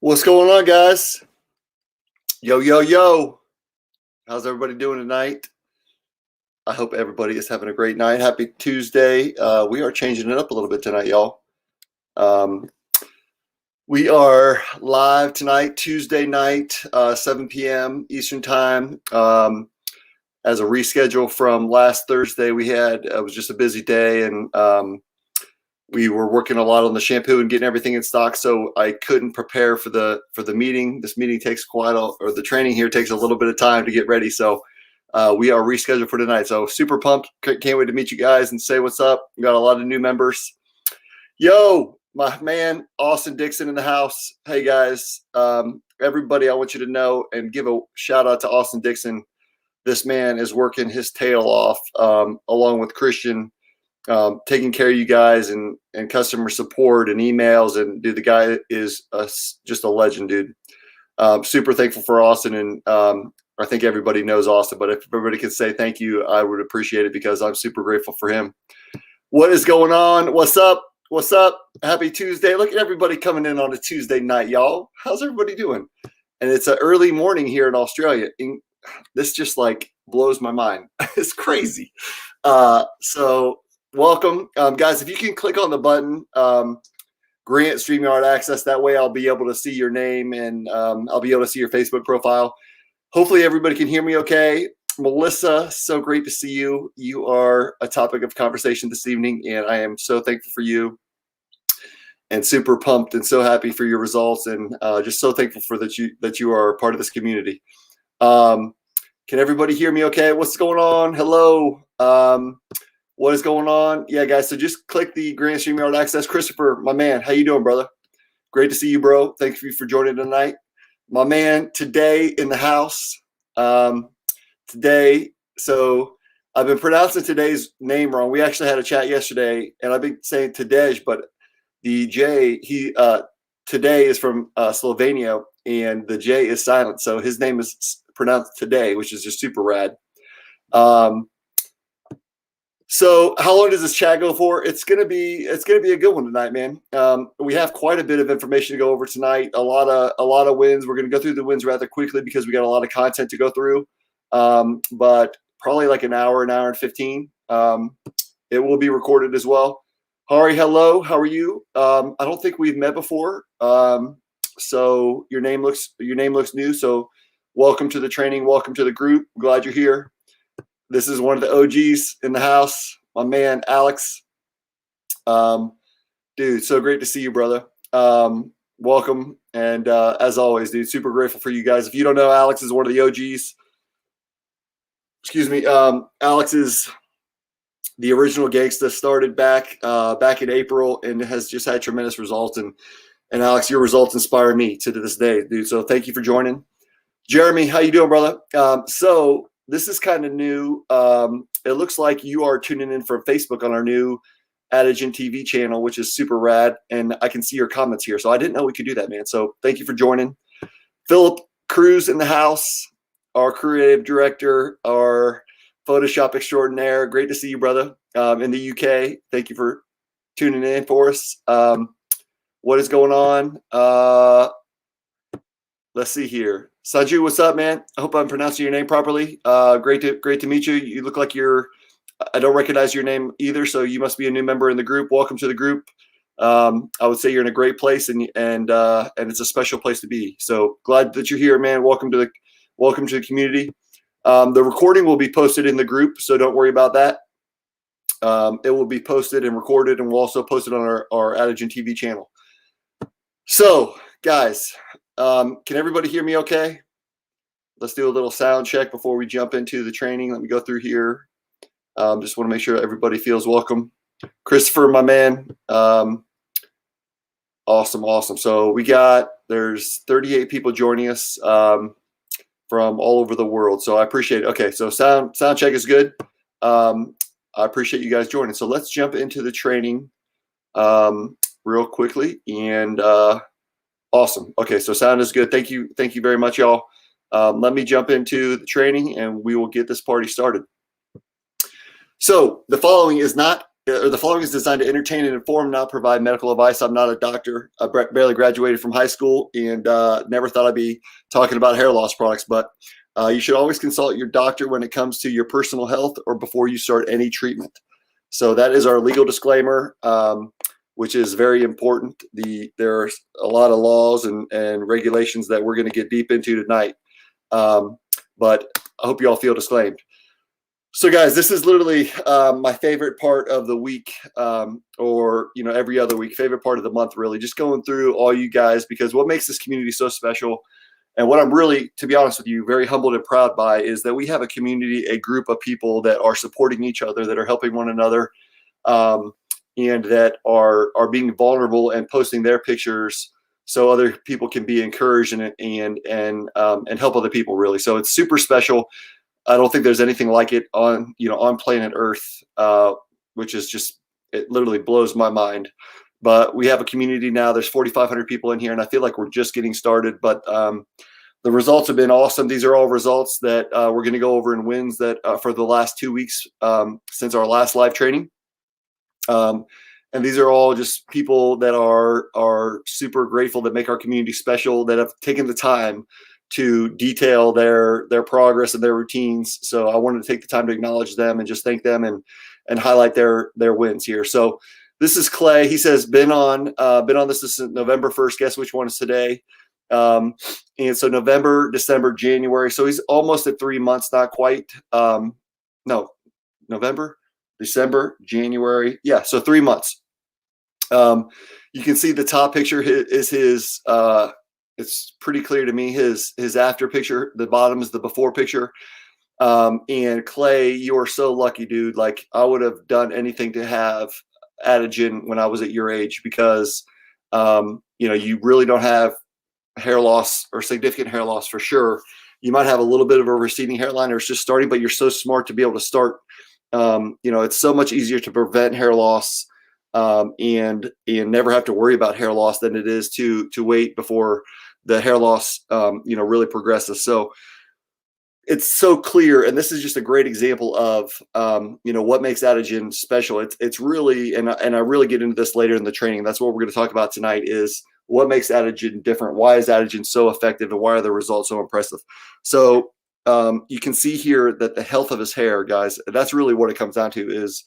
What's going on, guys? Yo. How's everybody doing tonight? I hope everybody is having a great night. Happy Tuesday. We are changing it up a little bit tonight, y'all. We are live tonight, Tuesday night, 7 p.m. Eastern Time. As a reschedule from last Thursday, it was just a busy day, and we were working a lot on the shampoo and getting everything in stock, so I couldn't prepare for the meeting. This meeting takes the training here takes a little bit of time to get ready. So we are rescheduled for tonight. So super pumped. Can't wait to meet you guys and say what's up. We got a lot of new members. Yo, my man, Austin Dixon in the house. Hey guys, everybody, I want you to know and give a shout out to Austin Dixon. This man is working his tail off along with Christian, taking care of you guys and customer support and emails. And dude, the guy is just a legend, dude. Super thankful for Austin. And I think everybody knows Austin, but if everybody could say thank you, I would appreciate it because I'm super grateful for him. What is going on? What's up? What's up? Happy Tuesday. Look at everybody coming in on a Tuesday night, y'all. How's everybody doing? And it's an early morning here in Australia. This just like blows my mind. It's crazy. So welcome, guys. If you can click on the button, grant StreamYard access. That way I'll be able to see your name and I'll be able to see your Facebook profile. Hopefully everybody can hear me okay. Melissa, so great to see you. You are a topic of conversation this evening, and I am so thankful for you and super pumped and so happy for your results, and just so thankful for that you are a part of this community. Can everybody hear me okay? What's going on? Hello. What is going on? Yeah, guys, so just click the Grand StreamYard access. Christopher, my man, how you doing, brother? Great to see you, bro. Thank you for joining tonight. My man, today in the house. Today, so I've been pronouncing today's name wrong. We actually had a chat yesterday, and I've been saying Tadej, but the J, today is from Slovenia, and the J is silent. So his name is pronounced Today, which is just super rad. So how long does this chat go for? It's gonna be a good one tonight, man. We have quite a bit of information to go over tonight. A lot of wins. We're gonna go through the wins rather quickly because we got a lot of content to go through. But probably like an hour and 15. It will be recorded as well. Hari, hello. How are you? I don't think we've met before. So your name looks new. So welcome to the training. Welcome to the group. Glad you're here. This is one of the OGs in the house, my man, Alex. Dude, so great to see you, brother. Welcome. And as always, dude, super grateful for you guys. If you don't know, Alex is one of the OGs. Excuse me. Alex is the original gangsta, started back in April and has just had tremendous results. And Alex, your results inspire me to this day, dude. So thank you for joining. Jeremy, how you doing, brother? So this is kind of new. It looks like you are tuning in from Facebook on our new Adegen TV channel, which is super rad. And I can see your comments here. So I didn't know we could do that, man. So thank you for joining. Philip Cruz in the house, our creative director, our Photoshop extraordinaire. Great to see you, brother, in the UK. Thank you for tuning in for us. What is going on? Let's see here. Sanju, what's up, man? I hope I'm pronouncing your name properly. Great to meet you. You look like I don't recognize your name either, so you must be a new member in the group. Welcome to the group. I would say you're in a great place, and it's a special place to be. So glad that you're here, man. Welcome to the community. The recording will be posted in the group, so don't worry about that. It will be posted and recorded, and we'll also post it on our Adegen TV channel. So, guys, can everybody hear me okay? Let's do a little sound check before we jump into the training. Let me go through here. Just want to make sure everybody feels welcome. Christopher, my man. Awesome. So there's 38 people joining us from all over the world. So I appreciate it. Okay, so sound check is good. I appreciate you guys joining. So let's jump into the training real quickly. And awesome. Okay, so sound is good. Thank you very much, y'all. Let me jump into the training and we will get this party started. So the following is not The following is designed to entertain and inform, not provide medical advice. I'm not a doctor. I barely graduated from high school and never thought I'd be talking about hair loss products, but you should always consult your doctor when it comes to your personal health or before you start any treatment. So that is our legal disclaimer, which is very important. There are a lot of laws and regulations that we're going to get deep into tonight, but I hope you all feel disclaimed. So guys, this is literally my favorite part of the week, or every other week, favorite part of the month, really, just going through all you guys, because what makes this community so special, and what I'm really, to be honest with you, very humbled and proud by, is that we have a community, a group of people that are supporting each other, that are helping one another, and that are being vulnerable and posting their pictures so other people can be encouraged and help other people, really. So it's super special. I don't think there's anything like it on planet Earth, which is just, it literally blows my mind. But we have a community now. There's 4,500 people in here, and I feel like we're just getting started. But the results have been awesome. These are all results that we're going to go over in wins that for the last 2 weeks since our last live training. And these are all just people that are super grateful, that make our community special, that have taken the time to detail their progress and their routines. So I wanted to take the time to acknowledge them and just thank them and highlight their wins here. So this is Clay. He says, been on this since November 1st. Guess which one is today? And so November, December, January. So he's almost at 3 months, not quite. No, November, December, January. Yeah, so 3 months. You can see the top picture is his, it's pretty clear to me, his after picture. The bottom is the before picture. And Clay, you are so lucky, dude. Like, I would have done anything to have Adegen when I was at your age, because you really don't have hair loss or significant hair loss for sure. You might have a little bit of a receding hairline, or it's just starting, but you're so smart to be able to start. It's so much easier to prevent hair loss and never have to worry about hair loss than it is to wait before the hair loss really progresses. So it's so clear, and this is just a great example of what makes Adegen special. It's really, and I really get into this later in the training. That's what we're going to talk about tonight, is what makes Adegen different. Why is Adegen so effective, and why are the results so impressive? So you can see here that the health of his hair, guys, that's really what it comes down to, is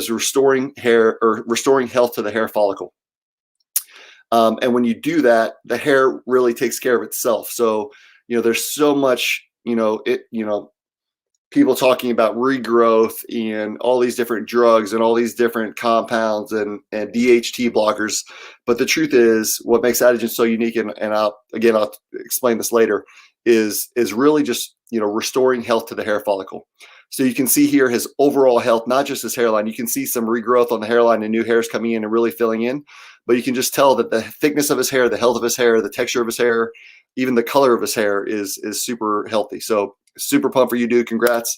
restoring hair, or restoring health to the hair follicle. And when you do that, the hair really takes care of itself. So there's so much people talking about regrowth and all these different drugs and all these different compounds and DHT blockers. But the truth is, what makes Adegen so unique, and I'll explain this later, is really just restoring health to the hair follicle. So you can see here his overall health, not just his hairline. You can see some regrowth on the hairline and new hairs coming in and really filling in. But you can just tell that the thickness of his hair, the health of his hair, the texture of his hair, even the color of his hair is super healthy. So super pumped for you, dude. Congrats.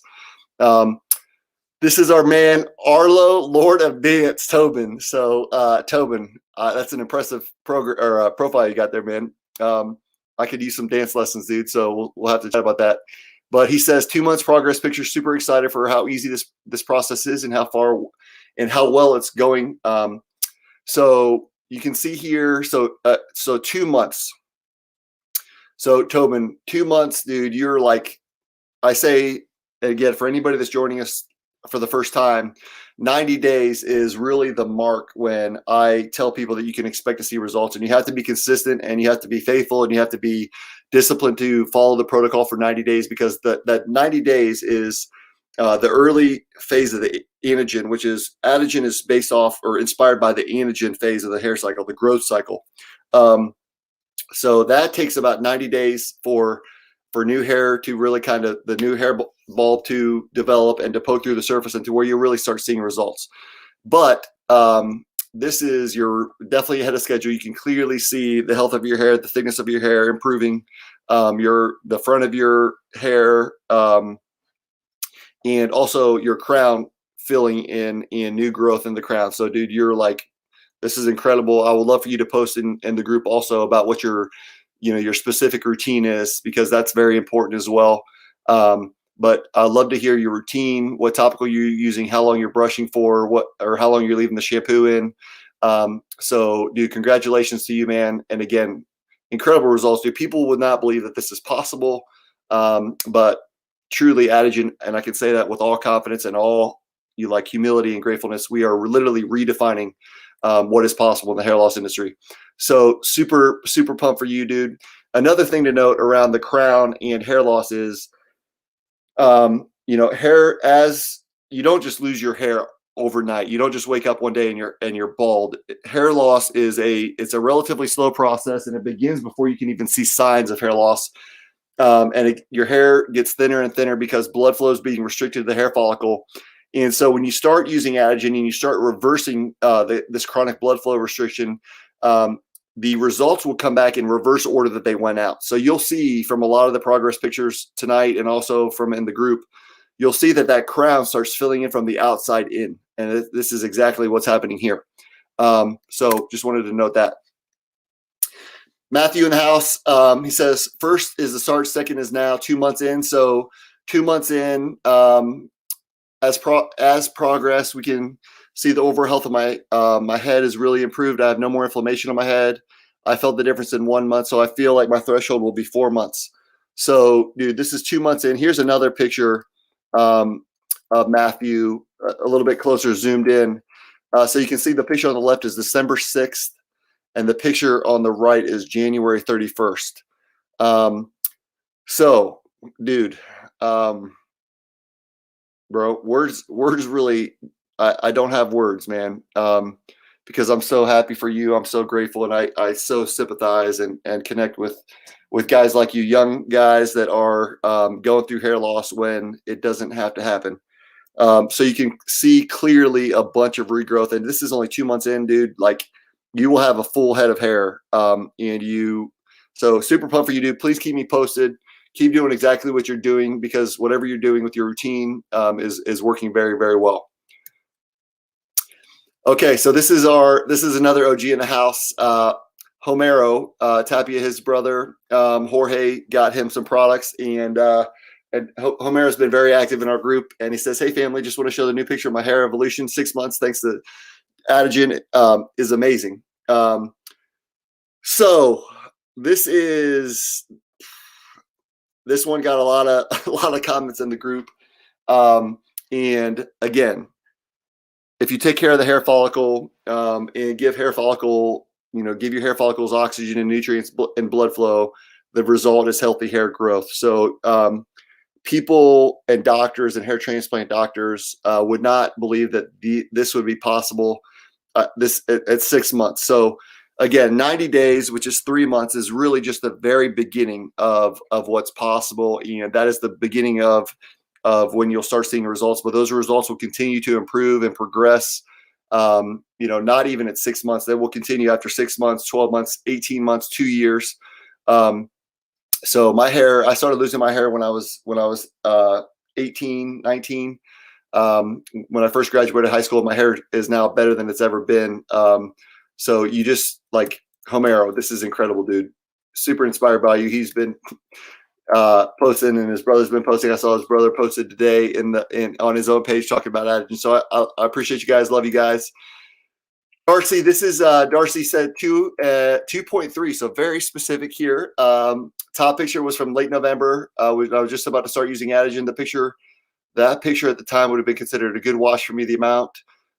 This is our man, Arlo, Lord of Dance, Tobin. So Tobin, that's an impressive profile you got there, man. I could use some dance lessons, dude. So we'll have to chat about that. But he says 2 months progress picture. Super excited for how easy this process is, and how far and how well it's going. So you can see here. So 2 months. So Tobin, 2 months, dude. You're like, I say again, for anybody that's joining us for the first time, 90 days is really the mark when I tell people that you can expect to see results. And you have to be consistent, and you have to be faithful, and you have to be disciplined to follow the protocol for 90 days, because that 90 days is the early phase of the anagen, which is Adegen is based off or inspired by the anagen phase of the hair cycle, the growth cycle. So that takes about 90 days for new hair to really kind of, the new hair bulb to develop and to poke through the surface, and to where you really start seeing results. But this is, you're definitely ahead of schedule. You can clearly see the health of your hair, the thickness of your hair improving, the front of your hair, and also your crown filling in new growth in the crown. So dude, you're like, this is incredible. I would love for you to post in the group also about what your specific routine is, because that's very important as well. but I'd love to hear your routine, what topical you're using, how long you're brushing for, or how long you're leaving the shampoo in. So dude, congratulations to you, man. And again, incredible results, dude. People would not believe that this is possible. But truly Adegen, and I can say that with all confidence and all humility and gratefulness, we are literally redefining what is possible in the hair loss industry. So super, super pumped for you, dude. Another thing to note around the crown and hair loss is, hair, as you don't just lose your hair overnight. You don't just wake up one day and you're bald. Hair loss it's a relatively slow process, and it begins before you can even see signs of hair loss. Your hair gets thinner and thinner because blood flow is being restricted to the hair follicle. And so when you start using Adegen and you start reversing this chronic blood flow restriction, the results will come back in reverse order that they went out. So you'll see from a lot of the progress pictures tonight, and also from in the group, you'll see that crown starts filling in from the outside in. And this is exactly what's happening here. So just wanted to note that. Matthew in the house, he says, first is the start, second is now, 2 months in. So 2 months in, as progress, we can see the overall health of my head is really improved. I have no more inflammation on my head. I felt the difference in 1 month. So I feel like my threshold will be 4 months. So dude, this is 2 months in. Here's another picture of Matthew, a little bit closer zoomed in. So you can see the picture on the left is December 6th. And the picture on the right is January 31st. So dude, bro, words really, I don't have words, man. Because I'm so happy for you. I'm so grateful. And I so sympathize and connect with guys like you, young guys that are going through hair loss when it doesn't have to happen. So you can see clearly a bunch of regrowth, and this is only 2 months in, dude. Like, you will have a full head of hair. So super pumped for you, dude. Please keep me posted. Keep doing exactly what you're doing, because whatever you're doing with your routine is working very, very well. Okay, so this is another OG in the house. Homero, Tapia, his brother, Jorge got him some products, and Homero's been very active in our group. And he says, "Hey family, just want to show the new picture of my hair evolution. 6 months thanks to Adegen, is amazing." So this one got a lot of comments in the group. And again, if you take care of the hair follicle, and give your hair follicles oxygen and nutrients and blood flow, the result is healthy hair growth. So people and doctors and hair transplant doctors would not believe that this would be possible this at 6 months. So again, 90 days, which is 3 months, is really just the very beginning of what's possible. And that is the beginning of when you'll start seeing results, but those results will continue to improve and progress. Not even at 6 months, they will continue after 6 months, 12 months, 18 months, 2 years. So my hair, I started losing my hair when I was 18, 19. When I first graduated high school, my hair is now better than it's ever been. So you just, like, Homero, this is incredible, dude. Super inspired by you. He's been posting, and his brother's been posting. I saw his brother posted today on his own page talking about Adegen. So I appreciate you guys. Love you guys. Darci, this is Darci said 2.3, so very specific here. Top picture was from late November. I was just about to start using Adegen. That picture at the time would have been considered a good wash for me. The amount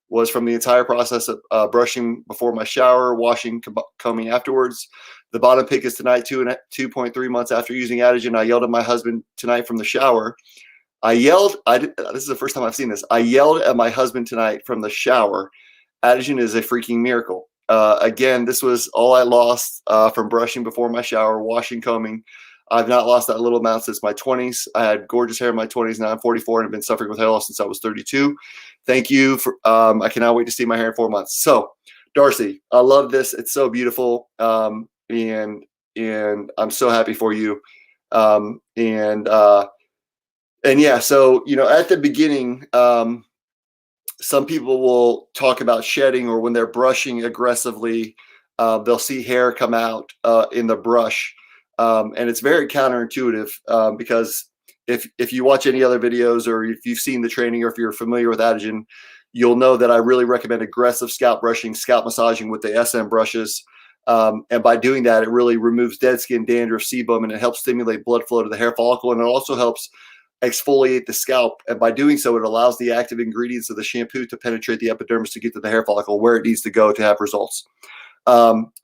was from the entire process of brushing before my shower, washing, combing afterwards. The bottom pic is tonight, 2.3 months after using Adegen. I yelled at my husband tonight from the shower. This is the first time I've seen this. I yelled at my husband tonight from the shower. Adegen is a freaking miracle. Again, this was all I lost from brushing before my shower, washing, combing. I've not lost that little amount since my 20s. I had gorgeous hair in my 20s. Now I'm 44 and have been suffering with hair loss since I was 32. Thank you. I cannot wait to see my hair in 4 months. So, Darci, I love this. It's so beautiful. And I'm so happy for you. And yeah, so, at the beginning, some people will talk about shedding, or when they're brushing aggressively, they'll see hair come out in the brush. And it's very counterintuitive, because if you watch any other videos, or if you've seen the training, or if you're familiar with Adegen, you'll know that I really recommend aggressive scalp brushing, scalp massaging with the SM brushes. And by doing that, it really removes dead skin, dandruff, sebum, and it helps stimulate blood flow to the hair follicle. And it also helps exfoliate the scalp. And by doing so, it allows the active ingredients of the shampoo to penetrate the epidermis to get to the hair follicle where it needs to go to have results.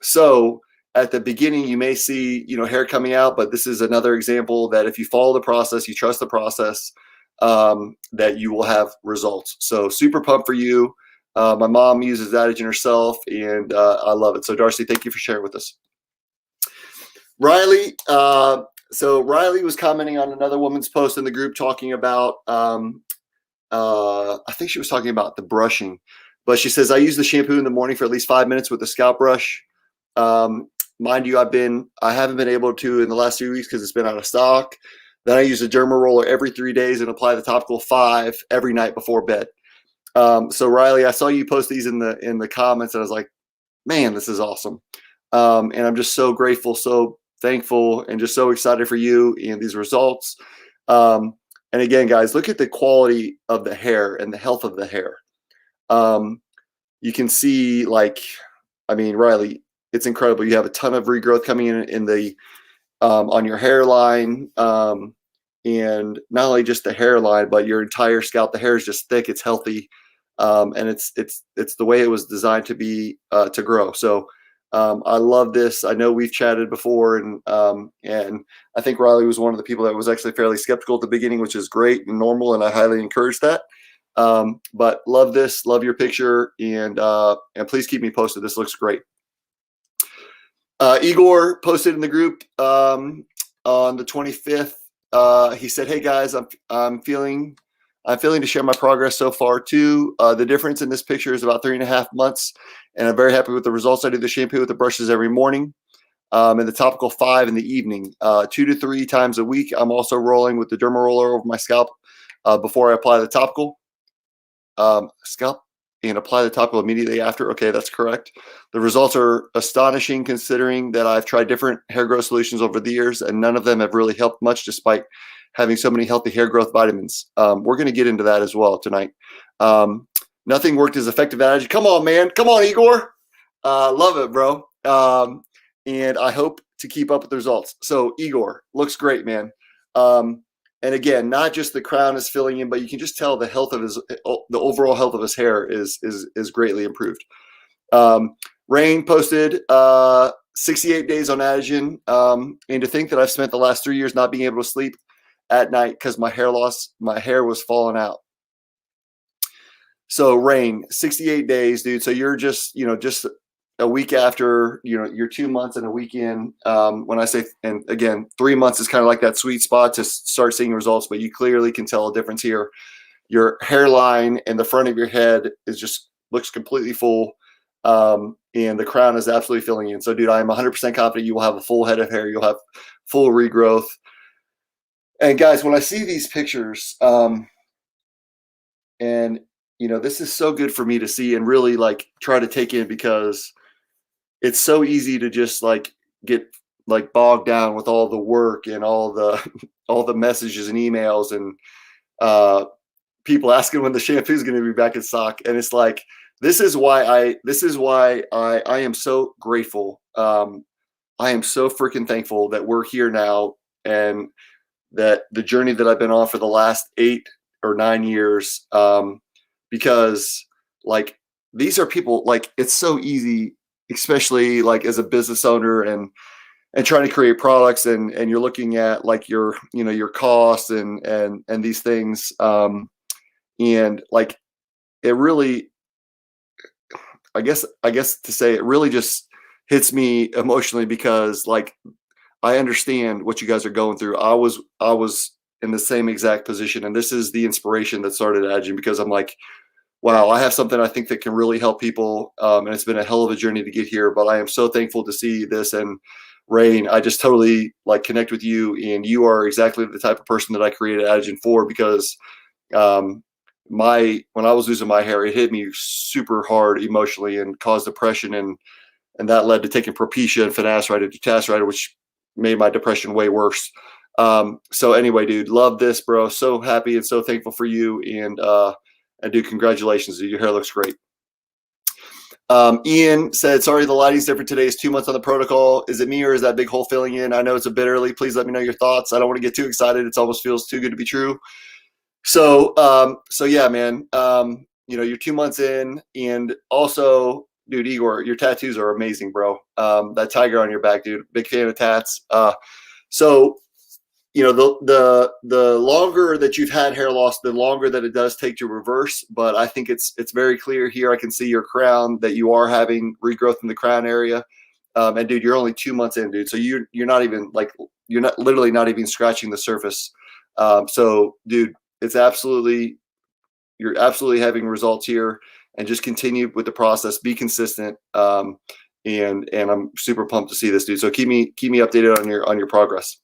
So at the beginning, you may see, hair coming out, but this is another example that if you follow the process, you trust the process, that you will have results. So super pumped for you. My mom uses Adegen herself, and I love it. So Darci, thank you for sharing with us. Riley, so Riley was commenting on another woman's post in the group talking about, I think she was talking about the brushing, but she says, I use the shampoo in the morning for at least 5 minutes with the scalp brush. Mind you, I haven't been able to in the last 2 weeks because it's been out of stock. Then I use a derma roller every 3 days and apply the topical 5 every night before bed. So Riley, I saw you post these in the comments, and I was like, man, this is awesome. And I'm just so grateful, so thankful, and just so excited for you and these results. And again, guys, look at the quality of the hair and the health of the hair. You can see, Riley, it's incredible. You have a ton of regrowth coming in the on your hairline, and not only just the hairline, but your entire scalp. The hair is just thick, it's healthy, and it's the way it was designed to be, to grow. So I love this. I know we've chatted before, and I think Riley was one of the people that was actually fairly skeptical at the beginning, which is great and normal, and I highly encourage that. But love this, love your picture, and please keep me posted. This looks great. Igor posted in the group on the 25th. He said, "Hey guys, I'm feeling to share my progress so far too. The difference in this picture is about 3.5 months, and I'm very happy with the results. I do the shampoo with the brushes every morning, and the topical 5 in the evening, 2 to 3 times a week. I'm also rolling with the derma roller over my scalp before I apply the topical scalp." And apply the topical immediately after. Okay, that's correct. The results are astonishing considering that I've tried different hair growth solutions over the years, and none of them have really helped much despite having so many healthy hair growth vitamins. We're going to get into that as well tonight. Nothing worked as effective as Adegen. Come on, man. Come on, Igor. Love it, bro. And I hope to keep up with the results. So Igor, looks great, man. And again, not just the crown is filling in, but you can just tell the health of the overall health of his hair is greatly improved. Rain posted 68 days on Adegen, and to think that I've spent the last 3 years not being able to sleep at night because my hair was falling out. So Rain, 68 days, dude. So you're just a week after, you're 2 months and a week in. When I say, and again, 3 months is kind of like that sweet spot to start seeing results, but you clearly can tell a difference here. Your hairline and the front of your head looks completely full. And the crown is absolutely filling in. So dude, I am 100% confident you will have a full head of hair. You'll have full regrowth. And guys, when I see these pictures, and this is so good for me to see and really try to take in, because it's so easy to just get bogged down with all the work and all the messages and emails and people asking when the shampoo is going to be back in stock. And it's this is why I am so grateful. I am so freaking thankful that we're here now, and that the journey that I've been on for the last 8 or 9 years, because these are people, it's so easy, especially as a business owner and trying to create products, and you're looking at your costs and these things, and it really, I guess to say, it really just hits me emotionally, because I understand what you guys are going through. I was in the same exact position, and this is the inspiration that started Adegen, because I'm wow, I have something I think that can really help people. And it's been a hell of a journey to get here, but I am so thankful to see this. And Rain, I just totally connect with you, and you are exactly the type of person that I created Adegen for, because when I was losing my hair, it hit me super hard emotionally and caused depression, and that led to taking Propecia and finasteride and dutasteride, which made my depression way worse. So anyway, dude, love this, bro. So happy and so thankful for you. And dude, congratulations. Dude, your hair looks great. Ian said, sorry, the lighting's different today. It's 2 months on the protocol. Is it me or is that big hole filling in? I know it's a bit early. Please let me know your thoughts. I don't want to get too excited. It almost feels too good to be true. So yeah, man, you're 2 months in, and also, dude, Igor, your tattoos are amazing, bro. That tiger on your back, dude, big fan of tats. So, the longer that you've had hair loss, the longer that it does take to reverse. But I think it's very clear here. I can see your crown, that you are having regrowth in the crown area. And dude, you're only 2 months in, dude. So you're not even you're not literally not even scratching the surface. So dude, you're absolutely having results here, and just continue with the process, be consistent. And I'm super pumped to see this, dude. So keep me updated on your progress.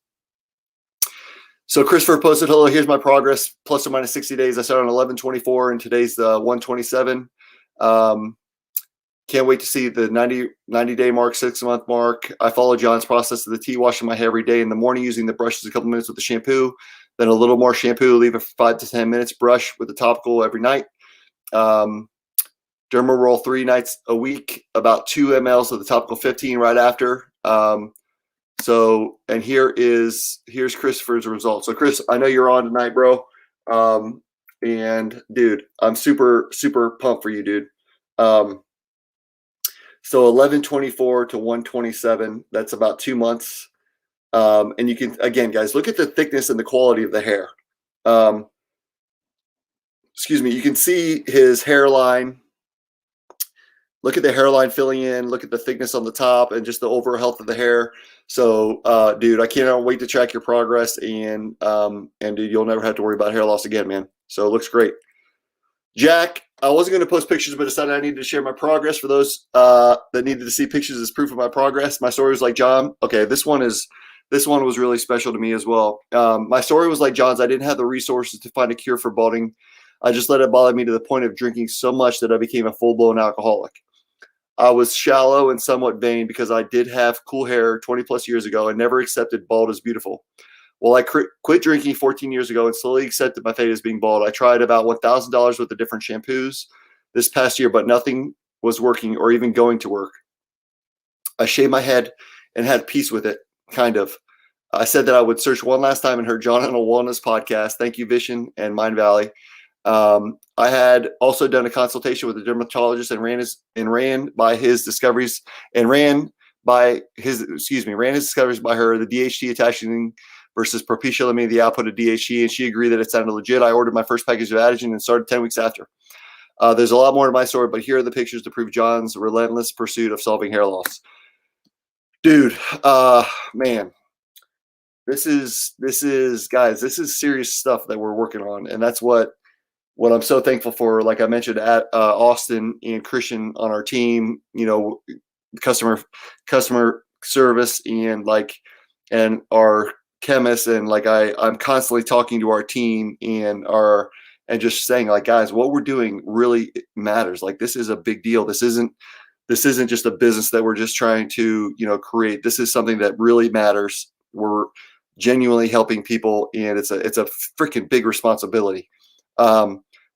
So Christopher posted, hello, here's my progress, plus or minus 60 days. I started on 11/24 and today's the 1/27. Can't wait to see the 90 day mark, 6 month mark. I follow John's process of the tea, washing my hair every day in the morning, using the brushes a couple minutes with the shampoo, then a little more shampoo, leave it for 5 to 10 minutes, brush with the topical every night. Derma roll 3 nights a week, about 2 mLs of the topical 15 right after. So, and here's Christopher's results. So Chris, I know you're on tonight, bro. And dude, I'm super, super pumped for you, dude. So 11/24 to 1/27, that's about 2 months. And you can, again, guys, look at the thickness and the quality of the hair. Excuse me, you can see his hairline. Look at the hairline filling in, look at the thickness on the top, and just the overall health of the hair. So, dude, I cannot wait to track your progress, and dude, you'll never have to worry about hair loss again, man. So it looks great. Jack, I wasn't going to post pictures, but decided I needed to share my progress for those that needed to see pictures as proof of my progress. My story was like John. Okay, this one was really special to me as well. My story was like John's. I didn't have the resources to find a cure for balding. I just let it bother me to the point of drinking so much that I became a full-blown alcoholic. I was shallow and somewhat vain because I did have cool hair 20 plus years ago and never accepted bald as beautiful. Well, I quit drinking 14 years ago and slowly accepted my fate as being bald. I tried about $1,000 worth of different shampoos this past year, but nothing was working or even going to work. I shaved my head and had peace with it, kind of. I said that I would search one last time and heard John on a wellness podcast. Thank you, Vision and Mind Valley. I had also done a consultation with a dermatologist and ran his discoveries by her, the DHT attaching versus propecia limiting the output of DHT, and she agreed that it sounded legit. I ordered my first package of Adegen and started 10 weeks after. There's a lot more to my story, but here are the pictures to prove John's relentless pursuit of solving hair loss. Dude, man, this is guys, this is serious stuff that we're working on, and that's what I'm so thankful for. Like I mentioned, at Austin and Christian on our team, customer service and our chemists, and I'm constantly talking to our team and just saying, like, guys, what we're doing really matters. Like, this is a big deal. This isn't just a business that we're just trying to create. This is something that really matters. We're genuinely helping people, and it's a freaking big responsibility.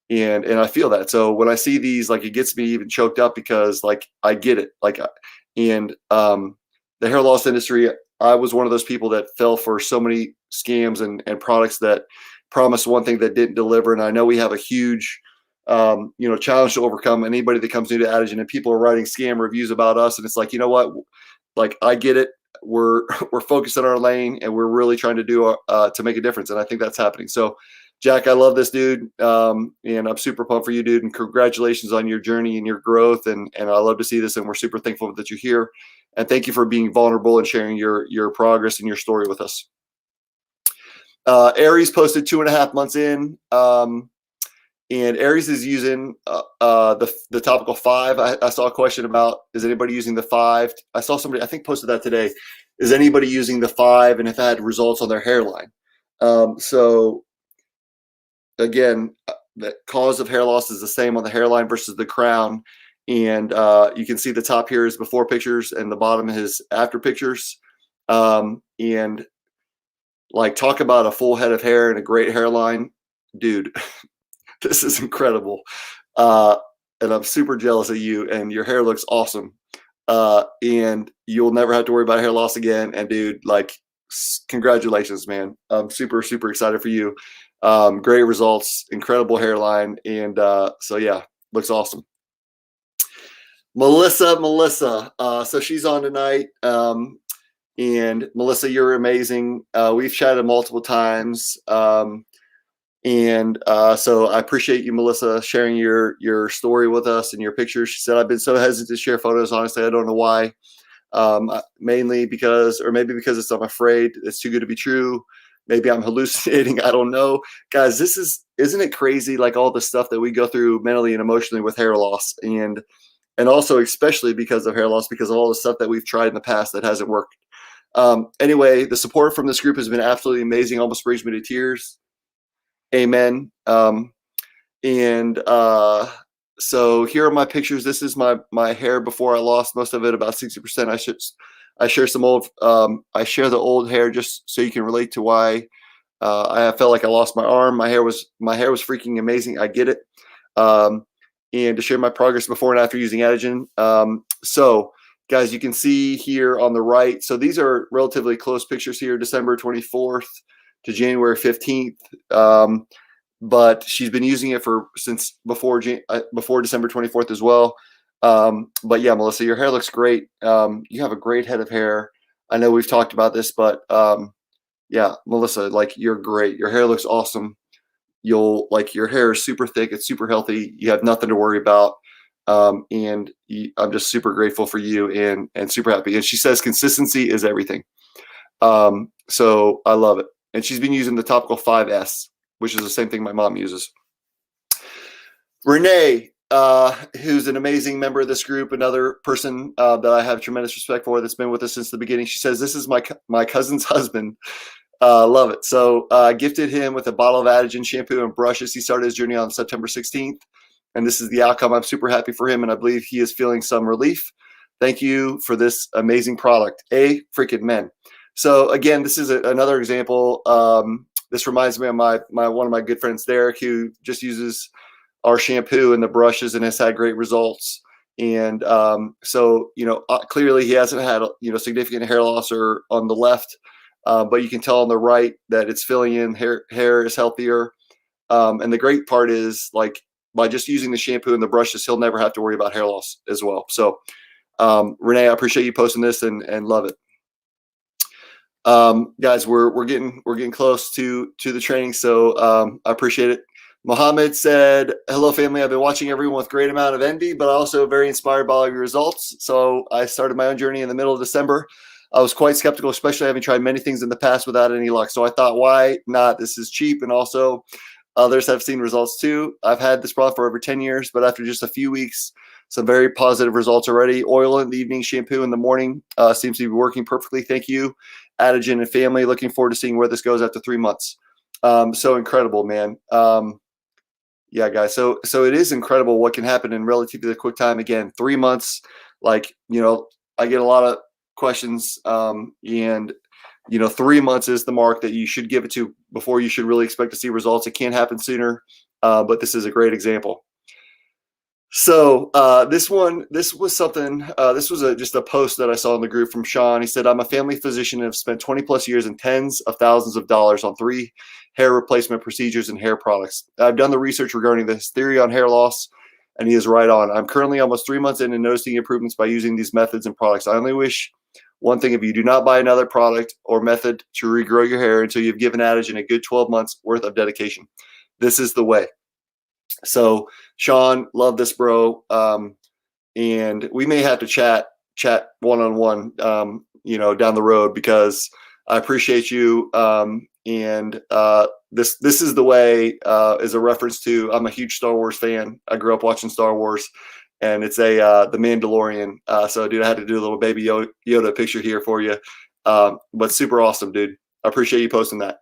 And I feel that. So when I see these, it gets me even choked up because I get it. The hair loss industry, I was one of those people that fell for so many scams and products that promised one thing that didn't deliver. And I know we have a huge, challenge to overcome. Anybody that comes new to Adegen, and people are writing scam reviews about us. And it's like, you know what? I get it. We're focused on our lane, and we're really trying to do to make a difference. And I think that's happening. So Jack, I love this, dude. And I'm super pumped for you, dude. And congratulations on your journey and your growth. And I love to see this. And we're super thankful that you're here. And thank you for being vulnerable and sharing your progress and your story with us. Aries posted 2.5 months in. And Aries is using the topical 5. I saw a question about, is anybody using the 5? I saw somebody, I think, posted that today. Is anybody using the 5 and have had results on their hairline? So again, the cause of hair loss is the same on the hairline versus the crown. And you can see the top here is before pictures and the bottom is after pictures. And Like, talk about a full head of hair and a great hairline, dude. This is incredible. And I'm super jealous of you, and your hair looks awesome. And you'll never have to worry about hair loss again. And dude, like, congratulations, man. I'm super, super excited for you. Great results, incredible hairline. And so yeah, looks awesome. Melissa. So she's on tonight. And Melissa, you're amazing. We've chatted multiple times. And so I appreciate you, Melissa, sharing your story with us and your pictures. She said, I've been so hesitant to share photos. Honestly, I don't know why. Mainly because, or maybe because I'm afraid it's too good to be true. Maybe I'm hallucinating. I don't know. Guys, isn't it crazy? Like all the stuff that we go through mentally and emotionally with hair loss, and also especially because of hair loss, because of all the stuff that we've tried in the past that hasn't worked. Anyway, the support from this group has been absolutely amazing. Almost brings me to tears. Amen. And so here are my pictures. This is my hair before I lost most of it, about 60%. I share some old, I share the old hair just so you can relate to why I felt like I lost my arm. My hair was freaking amazing. I get it. And to share my progress before and after using Adegen. So guys, you can see here on the right. So these are relatively close pictures here, December 24th to January 15th. But she's been using it since before December 24th as well. But yeah, Melissa, your hair looks great. You have a great head of hair. I know we've talked about this, but yeah, Melissa, like, you're great. Your hair looks awesome. Your hair is super thick. It's super healthy. You have nothing to worry about. And I'm just super grateful for you and super happy. And she says consistency is everything. So I love it. And she's been using the topical 5S, which is the same thing my mom uses. Renee, who's an amazing member of this group, another person that I have tremendous respect for, that's been with us since the beginning. She says, this is my cousin's husband. Love it. So gifted him with a bottle of Adegen shampoo and brushes. He started his journey on September 16th. And this is the outcome. I'm super happy for him, and I believe he is feeling some relief. Thank you for this amazing product. Freaking men. So again, this is another example. This reminds me of one of my good friends, Derek, who just uses our shampoo and the brushes and has had great results. And so, clearly he hasn't had, significant hair loss or on the left, but you can tell on the right that it's filling in. Hair is healthier. And the great part is, like, by just using the shampoo and the brushes, he'll never have to worry about hair loss as well. So Renee, I appreciate you posting this and love it. Guys, we're getting close to the training, so I appreciate it. Mohammed said, hello family, I've been watching everyone with great amount of envy, but also very inspired by all your results. So I started my own journey in the middle of December. I was quite skeptical, especially having tried many things in the past without any luck. So I thought, why not? This is cheap, and also others have seen results too. I've had this product for over 10 years, but after just a few weeks, some very positive results already. Oil in the evening, shampoo in the morning seems to be working perfectly. Thank you, Adegen and family. Looking forward to seeing where this goes after 3 months. So incredible, man. Yeah, guys. So it is incredible what can happen in relatively quick time. Again, 3 months. Like, I get a lot of questions, and 3 months is the mark that you should give it to before you should really expect to see results. It can happen sooner, but this is a great example. So this was something, this was just a post that I saw in the group from Shawn. He said, I'm a family physician and have spent 20 plus years and tens of thousands of dollars on 3 hair replacement procedures and hair products. I've done the research regarding this theory on hair loss, and he is right on. I'm currently almost 3 months in and noticing improvements by using these methods and products. I only wish one thing of you: do not buy another product or method to regrow your hair until you've given Adegen a good 12 months worth of dedication. This is the way. So Shawn, love this, bro. And we may have to chat one-on-one, down the road, because I appreciate you. And this is the way, is a reference to, I'm a huge Star Wars fan. I grew up watching Star Wars, and it's the Mandalorian. So dude, I had to do a little baby Yoda picture here for you. But super awesome, dude. I appreciate you posting that.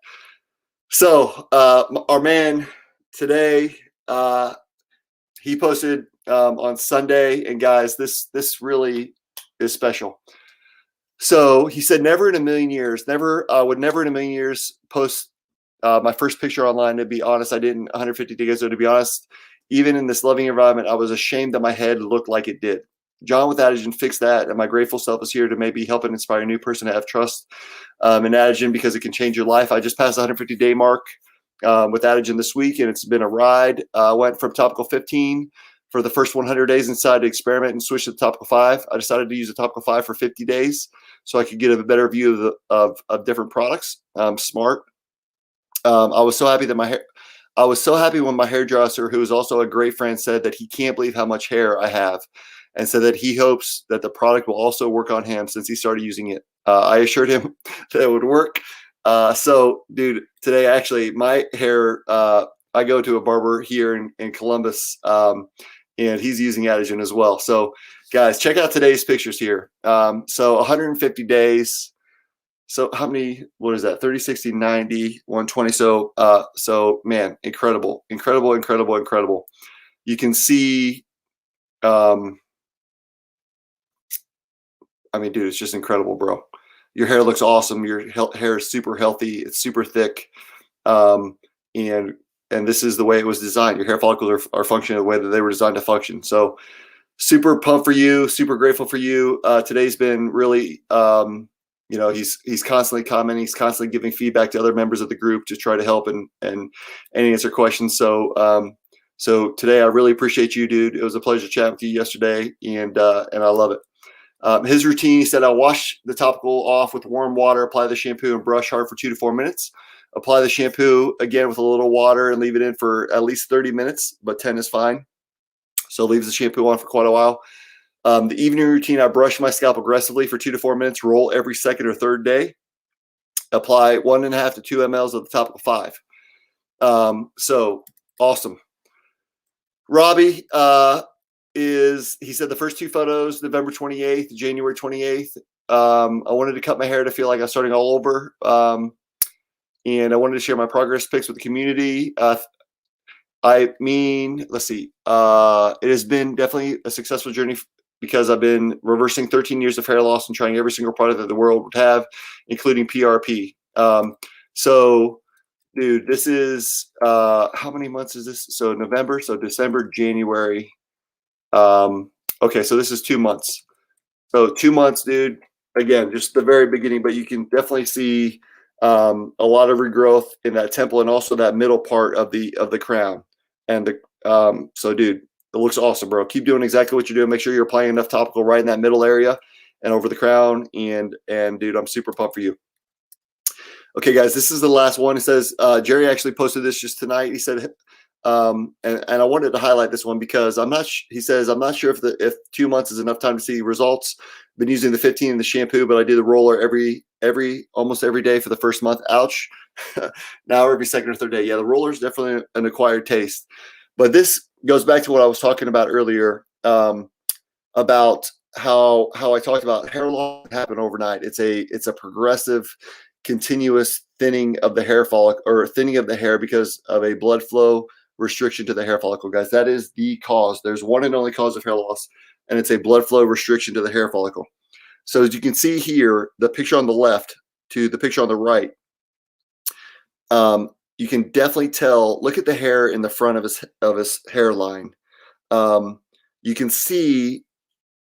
So our man today, he posted on Sunday, and guys, this really is special. So he said, never in a million years, would never in a million years post my first picture online. To be honest, I didn't 150 days ago. To be honest, even in this loving environment, I was ashamed that my head looked like it did. John with Adegen fixed that, and my grateful self is here to maybe help and inspire a new person to have trust in Adegen because it can change your life. I just passed the 150-day mark with Adegen this week, and it's been a ride. I went from topical 15 for the first 100 days and decided to experiment and switch to the topical 5. I decided to use the topical 5 for 50 days so I could get a better view of different products. Smart. I was so happy that I was so happy when my hairdresser, who is also a great friend, said that he can't believe how much hair I have, and said that he hopes that the product will also work on him since he started using it. I assured him that it would work. So, dude, today actually my hair. I go to a barber here in Columbus, and he's using Adegen as well. So, guys, check out today's pictures here. So, 150 days. So how many, what is that? 30, 60, 90, 120. So man, incredible, incredible, incredible, incredible. You can see, I mean, dude, it's just incredible, bro. Your hair looks awesome. Your hair is super healthy. It's super thick. And this is the way it was designed. Your hair follicles are functioning the way that they were designed to function. So super pumped for you. Super grateful for you. Today's been really, he's constantly commenting, he's constantly giving feedback to other members of the group to try to help and answer questions. So today I really appreciate you, dude. It was a pleasure chatting with you yesterday, and I love it. His routine, he said, I'll wash the topical off with warm water, apply the shampoo, and brush hard for 2 to 4 minutes. Apply the shampoo again with a little water and leave it in for at least 30 minutes, but 10 is fine. So leaves the shampoo on for quite a while. The evening routine, I brush my scalp aggressively for 2 to 4 minutes, roll every second or third day. Apply 1.5 to 2 mLs of the topical 5. So awesome. Robbie he said the first 2 photos, November 28th, January 28th. I wanted to cut my hair to feel like I was starting all over. And I wanted to share my progress pics with the community. Let's see. It has been definitely a successful journey because I've been reversing 13 years of hair loss and trying every single product that the world would have, including PRP. So, dude, this is how many months is this? So November, so December, January. Okay, so this is 2 months. So 2 months, dude. Again, just the very beginning, but you can definitely see a lot of regrowth in that temple and also that middle part of the crown. And so, dude, it looks awesome, bro. Keep doing exactly what you're doing. Make sure you're applying enough topical right in that middle area and over the crown. And dude, I'm super pumped for you. Okay, guys, this is the last one. It says Jerry actually posted this just tonight. He said, and I wanted to highlight this one because he says, I'm not sure if 2 months is enough time to see results. Been using the 15 in the shampoo, but I do the roller almost every day for the first month. Ouch. Now every second or third day. Yeah, the roller is definitely an acquired taste. But this goes back to what I was talking about earlier, about how I talked about hair loss happen overnight. It's a progressive, continuous thinning of the hair follicle, or thinning of the hair because of a blood flow restriction to the hair follicle, guys. That is the cause. There's one and only cause of hair loss, and it's a blood flow restriction to the hair follicle. So as you can see here, the picture on the left to the picture on the right, you can definitely tell. Look at the hair in the front of his hairline. You can see,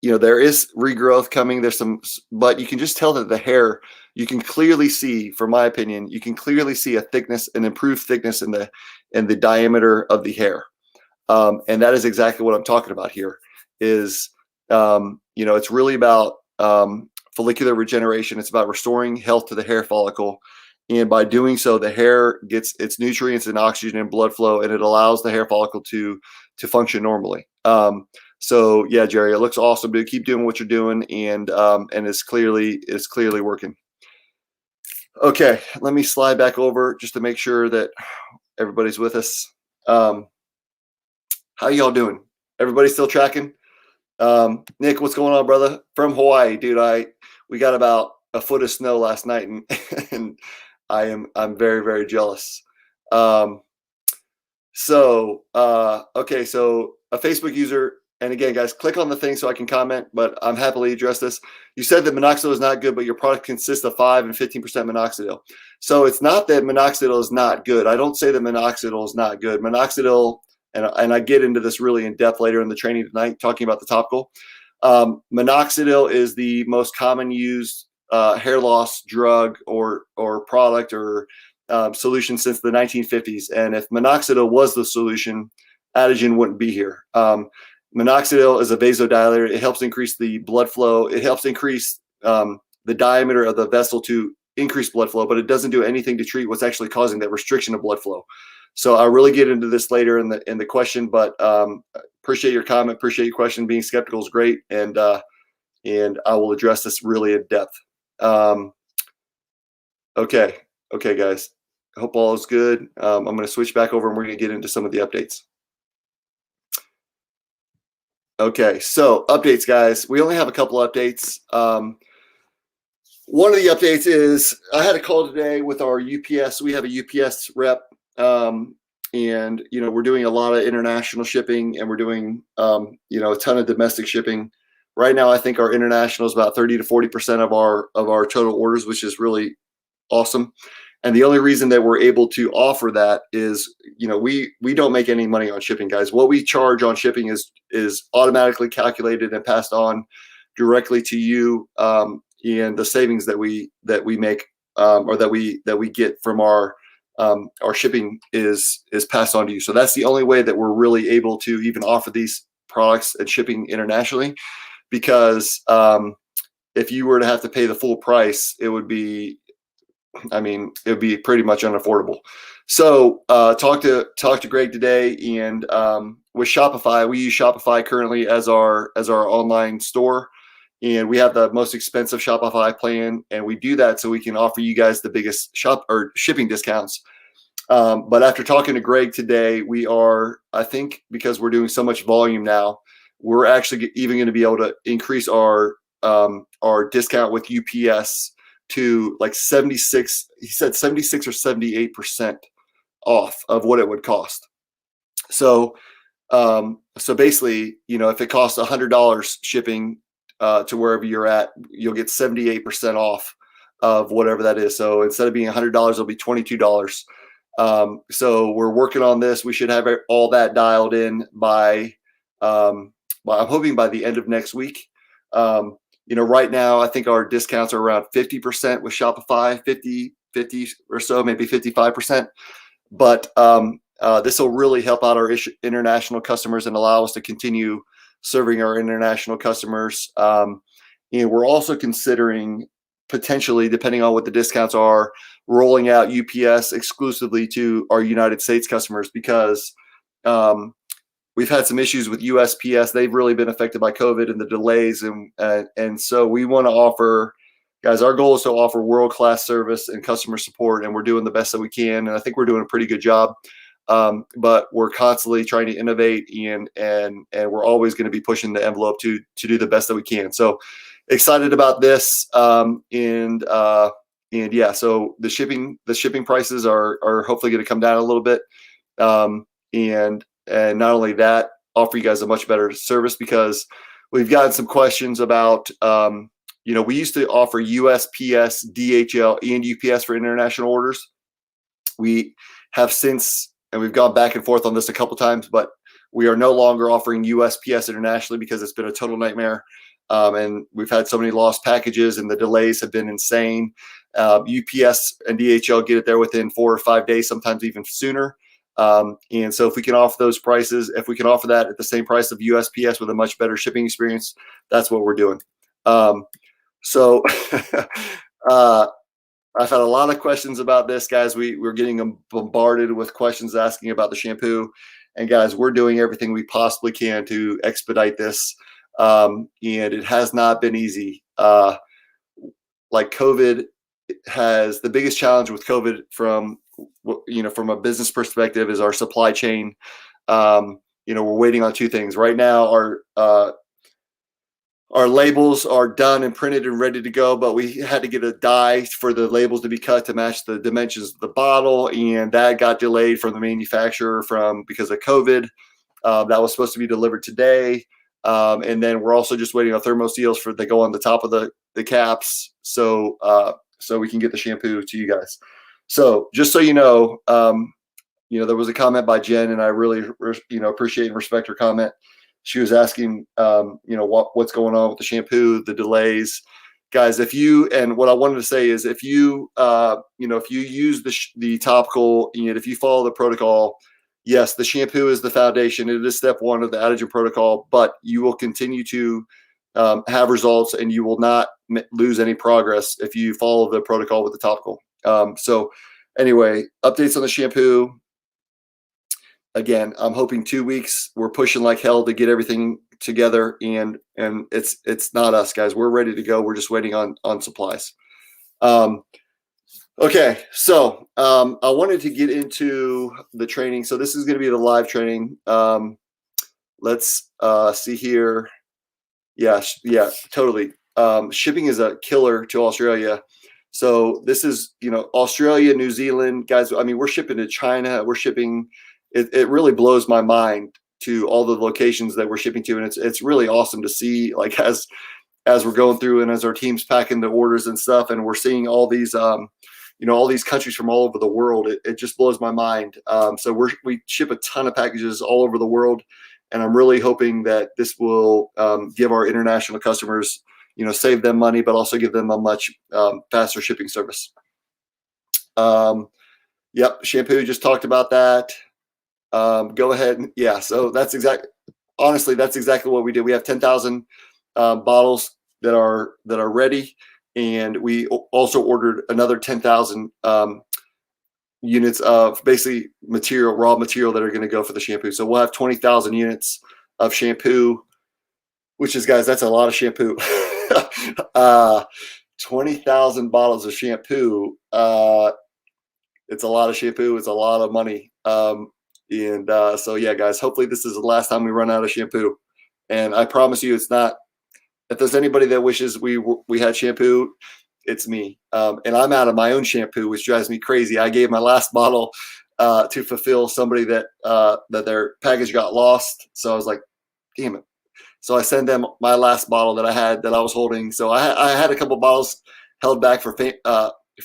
there is regrowth coming. There's some, but you can just tell that the hair, you can clearly see, from my opinion, you can clearly see a thickness, an improved thickness in the diameter of the hair. And that is exactly what I'm talking about here is, it's really about follicular regeneration. It's about restoring health to the hair follicle. And by doing so, the hair gets its nutrients and oxygen and blood flow, and it allows the hair follicle to function normally. So yeah, Jerry, it looks awesome, dude. Keep doing what you're doing, and it's clearly working. Okay, let me slide back over just to make sure that everybody's with us. How y'all doing? Everybody still tracking? Nick, what's going on, brother? From Hawaii, dude. We got about a foot of snow last night, and I'm very, very jealous. Okay, so a Facebook user and again, guys, click on the thing so I can comment, but I'm happily address this. You said that minoxidil is not good, but your product consists of 5 and 15% minoxidil. So it's not that minoxidil is not good. I don't say that minoxidil is not good. Minoxidil, and I get into this really in depth later in the training tonight, talking about the topical. Minoxidil is the most common used hair loss drug or product or solution since the 1950s. And if minoxidil was the solution, Adegen wouldn't be here. Minoxidil is a vasodilator. It helps increase the blood flow. It helps increase the diameter of the vessel to increase blood flow, but it doesn't do anything to treat what's actually causing that restriction of blood flow. So I'll really get into this later in the question, but appreciate your comment, appreciate your question. Being skeptical is great, and I will address this really in depth. Okay, guys. I hope all is good. I'm going to switch back over, and we're going to get into some of the updates. Okay, so updates, guys. We only have a couple updates. One of the updates is I had a call today with our UPS. We have a UPS rep, and we're doing a lot of international shipping, and we're doing a ton of domestic shipping. Right now, I think our international is about 30 to 40% of our total orders, which is really awesome. And the only reason that we're able to offer that is, we don't make any money on shipping, guys. What we charge on shipping is automatically calculated and passed on directly to you, and the savings that we make or that we get from our shipping is passed on to you. So that's the only way that we're really able to even offer these products and shipping internationally, because if you were to have to pay the full price, it would be pretty much unaffordable. So talk to Greg today, and with Shopify, we use Shopify currently as our online store, and we have the most expensive Shopify plan, and we do that so we can offer you guys the biggest shipping discounts. But after talking to Greg today, I think because we're doing so much volume now, we're actually even going to be able to increase our discount with UPS to like 76, he said 76 or 78% off of what it would cost. So basically, if it costs $100 shipping to wherever you're at, you'll get 78% off of whatever that is. So instead of being $100, it'll be $22. So we're working on this. We should have all that dialed in by I'm hoping by the end of next week. Right now, I think our discounts are around 50% with Shopify, 50 or so, maybe 55%. But this will really help out our international customers and allow us to continue serving our international customers. And we're also considering potentially, depending on what the discounts are, rolling out UPS exclusively to our United States customers, because we've had some issues with USPS. They've really been affected by COVID and the delays. And so we want to offer, guys, our goal is to offer world-class service and customer support, and we're doing the best that we can. And I think we're doing a pretty good job. But we're constantly trying to innovate, and we're always going to be pushing the envelope to do the best that we can. So excited about this. And yeah, so the shipping prices are hopefully going to come down a little bit. And not only that, offer you guys a much better service, because we've gotten some questions about, we used to offer USPS, DHL, and UPS for international orders. We have since, and we've gone back and forth on this a couple times, but we are no longer offering USPS internationally because it's been a total nightmare. And we've had so many lost packages, and the delays have been insane. UPS and DHL get it there within 4 or 5 days, sometimes even sooner. And so if we can offer those prices, if we can offer that at the same price of USPS with a much better shipping experience, that's what we're doing. So I've had a lot of questions about this, guys. We're getting bombarded with questions asking about the shampoo, and guys, we're doing everything we possibly can to expedite this. And it has not been easy. Like COVID has, the biggest challenge with COVID from a business perspective is our supply chain. We're waiting on two things right now. Our labels are done and printed and ready to go, but we had to get a die for the labels to be cut to match the dimensions of the bottle, and that got delayed from the manufacturer because of COVID. That was supposed to be delivered today. And then we're also just waiting on thermoseals for they go on the top of the caps, so we can get the shampoo to you guys. So just so you know, there was a comment by Jen, and I really appreciate and respect her comment. She was asking, what's going on with the shampoo, the delays, guys. What I wanted to say is, if you use the topical, and if you follow the protocol, yes, the shampoo is the foundation. It is step one of the Adegen protocol, but you will continue to have results, and you will not lose any progress if you follow the protocol with the topical. So anyway, updates on the shampoo. Again, I'm hoping 2 weeks. We're pushing like hell to get everything together, and it's not us, guys. We're ready to go. We're just waiting on supplies. Okay, so I wanted to get into the training. So this is going to be the live training. Let's see here. Yeah, totally. Shipping is a killer to Australia. So this is, Australia, New Zealand, guys. I mean, we're shipping to China. We're shipping. It really blows my mind to all the locations that we're shipping to, and it's really awesome to see, like, as we're going through and as our team's packing the orders and stuff, and we're seeing all these all these countries from all over the world. It just blows my mind. So we ship a ton of packages all over the world, and I'm really hoping that this will give our international customers, save them money, but also give them a much faster shipping service. Yep, shampoo, just talked about that. Go ahead. Yeah, so honestly, that's exactly what we did. We have 10,000 bottles that are ready, and we also ordered another 10,000 units of basically raw material that are going to go for the shampoo. So we'll have 20,000 units of shampoo, which is, guys, that's a lot of shampoo. 20,000 bottles of shampoo. It's a lot of shampoo. It's a lot of money. So yeah, guys, hopefully this is the last time we run out of shampoo. And I promise you, it's not. If there's anybody that wishes we had shampoo, it's me. And I'm out of my own shampoo, which drives me crazy. I gave my last bottle to fulfill somebody that their package got lost. So I was like, damn it. So I sent them my last bottle that I was holding. So I had a couple bottles held back for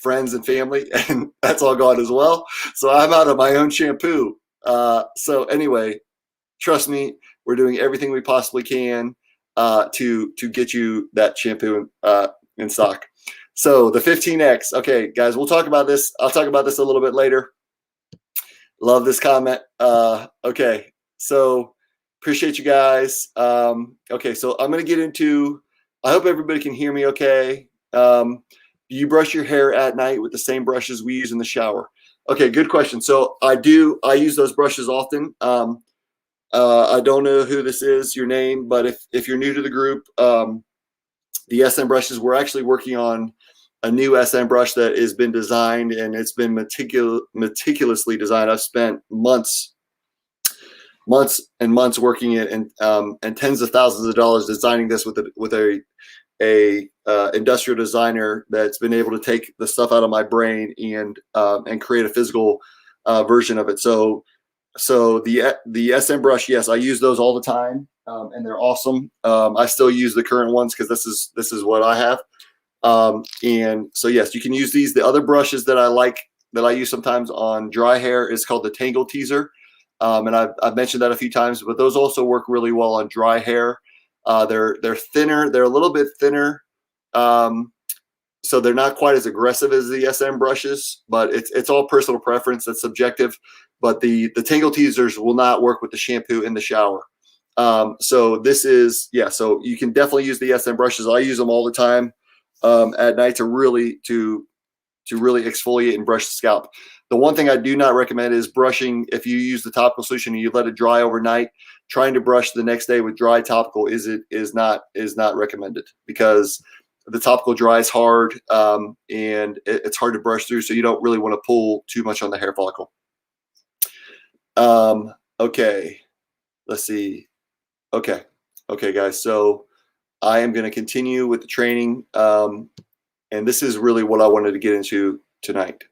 friends and family, and that's all gone as well. So I'm out of my own shampoo. So anyway, trust me, we're doing everything we possibly can to get you that shampoo in stock. So the 15X. Okay, guys, we'll talk about this. I'll talk about this a little bit later. Love this comment. Okay, so appreciate you guys. Okay, so I'm going to get into, I hope everybody can hear me okay. Do you brush your hair at night with the same brushes we use in the shower? Okay, good question. So I use those brushes often. I don't know who this is, your name, but if you're new to the group, the SM brushes, we're actually working on a new SM brush that has been designed, and it's been meticulously designed. I've spent months and months working it, and tens of thousands of dollars designing this with a industrial designer that's been able to take the stuff out of my brain and create a physical version of it. So the SM brush, yes, I use those all the time, and they're awesome. I still use the current ones because this is what I have. And so yes, you can use these. The other brushes that I like, that I use sometimes on dry hair, is called the Tangle Teaser. And I've mentioned that a few times, but those also work really well on dry hair. They're thinner. They're a little bit thinner. So they're not quite as aggressive as the SM brushes, but it's all personal preference. That's subjective. But the Tangle Teasers will not work with the shampoo in the shower. So this is, yeah, so you can definitely use the SM brushes. I use them all the time at night to really exfoliate and brush the scalp. The one thing I do not recommend is brushing. If you use the topical solution and you let it dry overnight, trying to brush the next day with dry topical is not recommended, because the topical dries hard, and it's hard to brush through. So you don't really want to pull too much on the hair follicle. Okay, let's see. Okay, guys. So I am going to continue with the training, and this is really what I wanted to get into tonight.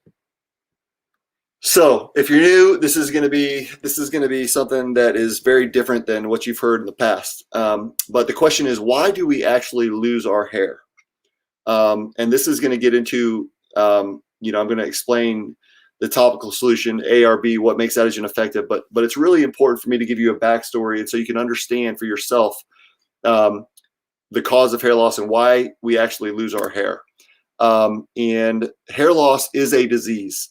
So if you're new, this is going to be something that is very different than what you've heard in the past. But the question is, why do we actually lose our hair? And this is going to get into, I'm going to explain the topical solution, ARB, what makes Adegen effective. But it's really important for me to give you a backstory, and so you can understand for yourself the cause of hair loss and why we actually lose our hair. And hair loss is a disease.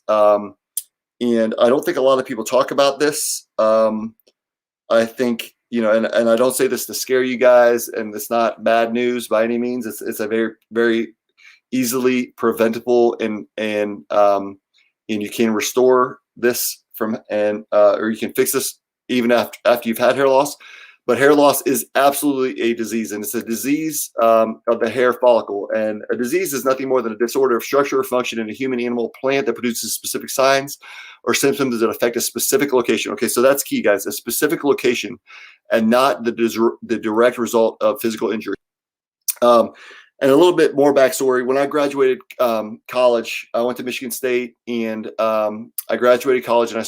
And I don't think a lot of people talk about this. I think, and I don't say this to scare you guys, and it's not bad news by any means. It's a very, very easily preventable, and you can restore this or you can fix this even after you've had hair loss. But hair loss is absolutely a disease, and it's a disease of the hair follicle. And a disease is nothing more than a disorder of structure or function in a human, animal, plant that produces specific signs or symptoms that affect a specific location. Okay, so that's key, guys, a specific location and not the direct result of physical injury. And a little bit more backstory. When I graduated college, I went to Michigan State, and I graduated college, and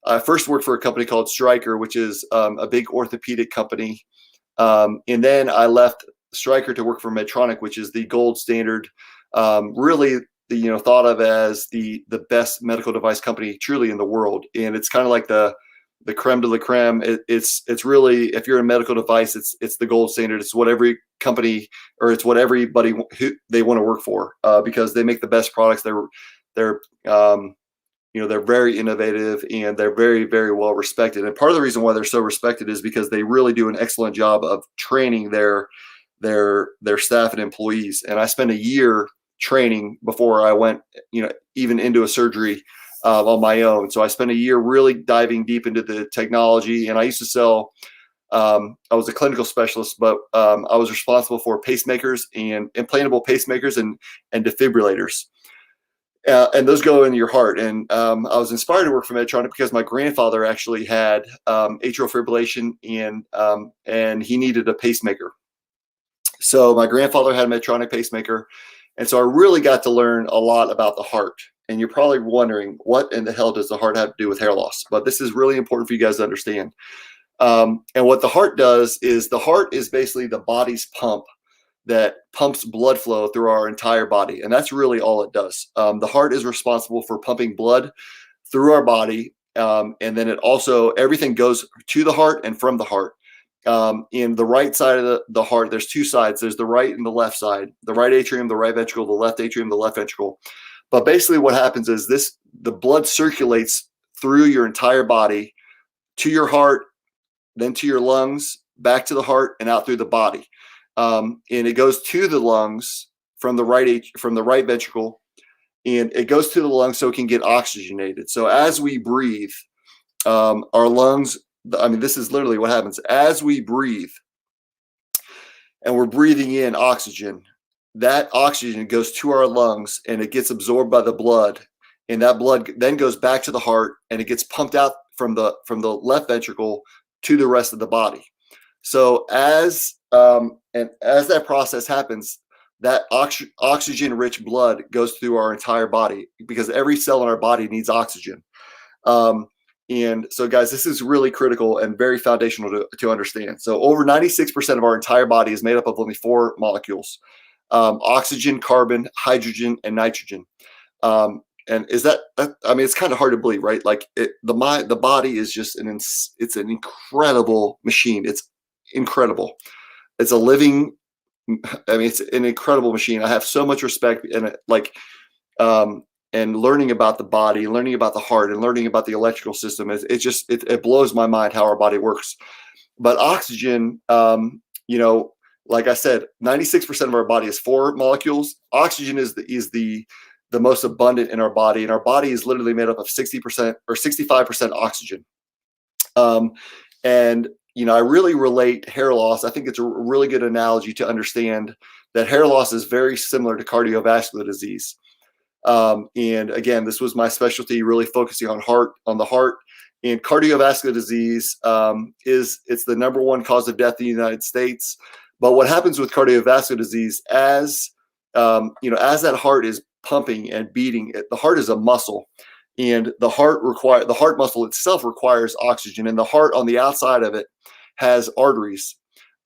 I first worked for a company called Stryker, which is a big orthopedic company. And then I left Stryker to work for Medtronic, which is the gold standard, really thought of as the best medical device company truly in the world. And it's kind of like the creme de la creme. It's really, if you're a medical device, it's the gold standard. It's what every company, or it's what everybody who they want to work for, because they make the best products. They're very innovative, and they're very, very well respected. And part of the reason why they're so respected is because they really do an excellent job of training their staff and employees. And I spent a year training before I went, even into a surgery on my own. So I spent a year really diving deep into the technology. And I used to sell, I was a clinical specialist, but I was responsible for pacemakers and implantable pacemakers and defibrillators. And those go into your heart. And I was inspired to work for Medtronic because my grandfather actually had atrial fibrillation, and he needed a pacemaker. So my grandfather had a Medtronic pacemaker. And so I really got to learn a lot about the heart. And you're probably wondering, what in the hell does the heart have to do with hair loss? But this is really important for you guys to understand. And what the heart does is, the heart is basically the body's pump that pumps blood flow through our entire body. And that's really all it does. The heart is responsible for pumping blood through our body. And then everything goes to the heart and from the heart. In the right side of the heart, there's two sides. There's the right and the left side, the right atrium, the right ventricle, the left atrium, the left ventricle. But basically what happens is the blood circulates through your entire body to your heart, then to your lungs, back to the heart, and out through the body. And it goes to the lungs from the right ventricle, and it goes to the lungs so it can get oxygenated. So as we breathe, our lungs, this is literally what happens. As we breathe, and we're breathing in oxygen, that oxygen goes to our lungs, and it gets absorbed by the blood, and that blood then goes back to the heart, and it gets pumped out from the left ventricle to the rest of the body. So as that process happens, that oxygen-rich blood goes through our entire body, because every cell in our body needs oxygen. And so, guys, this is really critical and very foundational to understand. So over 96% of our entire body is made up of only 4 molecules: oxygen, carbon, hydrogen, and nitrogen. And is that, it's kind of hard to believe, right? Like the body is just it's an incredible machine. It's incredible. It's a living, it's an incredible machine. I have so much respect, and learning about the body, learning about the heart, and learning about the electrical system. It blows my mind how our body works. But oxygen, like I said, 96% of our body is 4 molecules. Oxygen is the most abundant in our body, and our body is literally made up of 60% or 65% oxygen. And I really relate hair loss. I think it's a really good analogy to understand that hair loss is very similar to cardiovascular disease. And again, this was my specialty, really focusing on the heart. And cardiovascular disease it's the #1 cause of death in the United States. But what happens with cardiovascular disease, as that heart is pumping and beating, the heart is a muscle, And the heart muscle itself requires oxygen, and the heart on the outside of it has arteries.